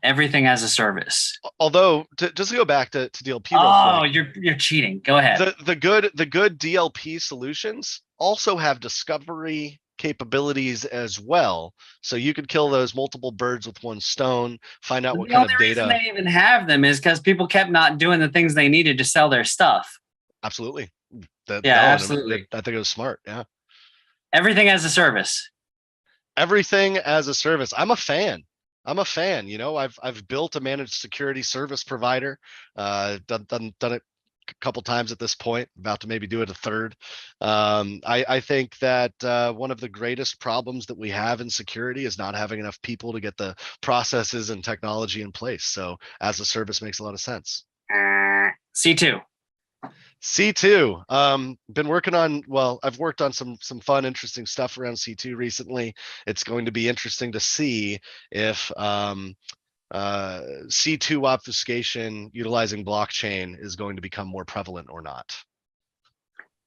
B: Everything as a service.
C: Although, just to go back to DLP.
B: Oh, you're cheating. Go ahead.
C: The good DLP solutions also have discovery capabilities as well, so you could kill those multiple birds with one stone. Find out what kind of data.
B: The only reason they even have them is because people kept not doing the things they needed to sell their stuff.
C: Absolutely.
B: Absolutely.
C: I think it was smart. Yeah.
B: Everything as a service.
C: Everything as a service. I'm a fan. You know, I've built a managed security service provider. Done it a couple times at this point. About to maybe do it a third. I think that one of the greatest problems that we have in security is not having enough people to get the processes and technology in place. So as a service makes a lot of sense.
B: C2.
C: Been working on, I've worked on some fun, interesting stuff around C2 recently. It's going to be interesting to see if C2 obfuscation utilizing blockchain is going to become more prevalent or not.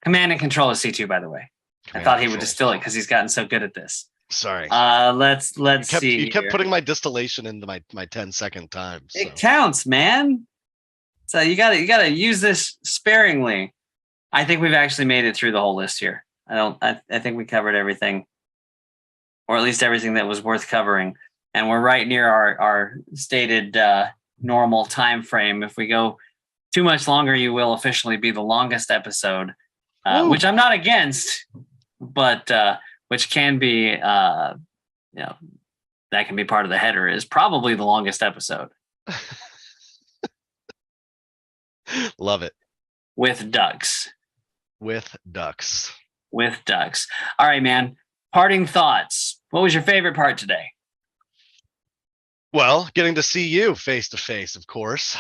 B: Command and control is C2, by the way. I thought he would distill it because he's gotten so good at this.
C: Sorry.
B: Let's see.
C: You kept putting my distillation into my 10-second time. So.
B: It counts, man. So you gotta use this sparingly. I think we've actually made it through the whole list here. I think we covered everything, or at least everything that was worth covering. And we're right near our stated normal time frame. If we go too much longer, you will officially be the longest episode, which I'm not against, but which can be, that can be part of the header, is probably the longest episode.
C: Love it.
B: With ducks.
C: All
B: right, man. Parting thoughts. What was your favorite part today?
C: Well, getting to see you face to face, of course.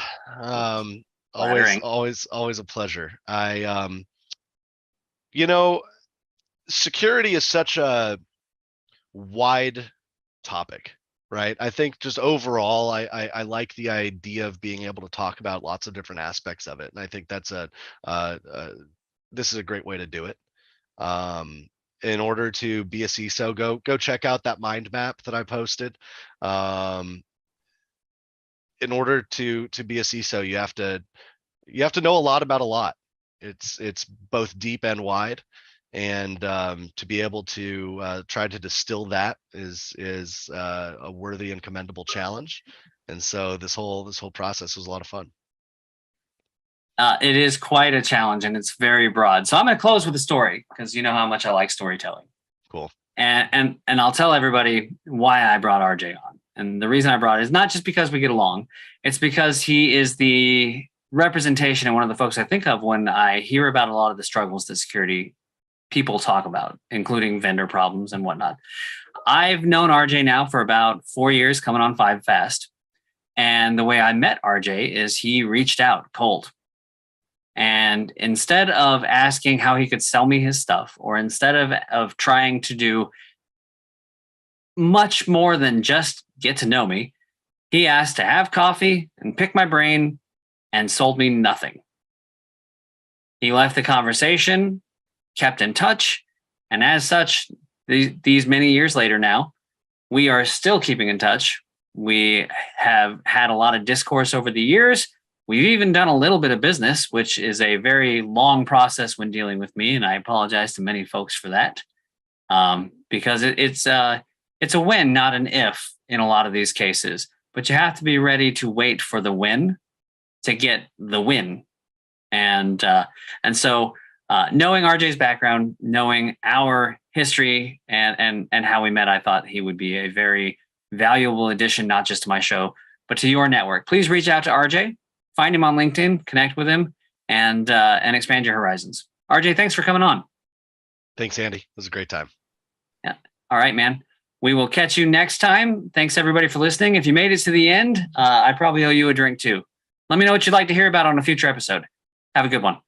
C: Always a pleasure. Security is such a wide topic, right? I think just overall, I like the idea of being able to talk about lots of different aspects of it, and I think that's this is a great way to do it. In order to be a CISO, go check out that mind map that I posted. In order to be a CISO, you have to know a lot about a lot. It's both deep and wide, and to be able to try to distill that is a worthy and commendable challenge. And so this whole process was a lot of fun.
B: It is quite a challenge, and it's very broad. So I'm going to close with a story, because you know how much I like storytelling.
C: Cool.
B: And I'll tell everybody why I brought RJ on. And the reason I brought it is not just because we get along. It's because he is the representation and one of the folks I think of when I hear about a lot of the struggles that security people talk about, including vendor problems and whatnot. I've known RJ now for about 4 years, coming on 5 fast. And the way I met RJ is he reached out cold. And instead of asking how he could sell me his stuff, or instead of trying to do much more than just get to know me, he asked to have coffee and pick my brain and sold me nothing. He left the conversation, kept in touch, and as such, these many years later now, we are still keeping in touch. We have had a lot of discourse over the years. We've even done a little bit of business, which is a very long process when dealing with me, and I apologize to many folks for that, because it's a when, not an if, in a lot of these cases. But you have to be ready to wait for the win to get the win, and so knowing RJ's background, knowing our history, and how we met, I thought he would be a very valuable addition, not just to my show, but to your network. Please reach out to RJ. Find him on LinkedIn, connect with him, and expand your horizons. RJ, thanks for coming on.
C: Thanks, Andy. It was a great time.
B: Yeah. All right, man. We will catch you next time. Thanks, everybody, for listening. If you made it to the end, I probably owe you a drink, too. Let me know what you'd like to hear about on a future episode. Have a good one.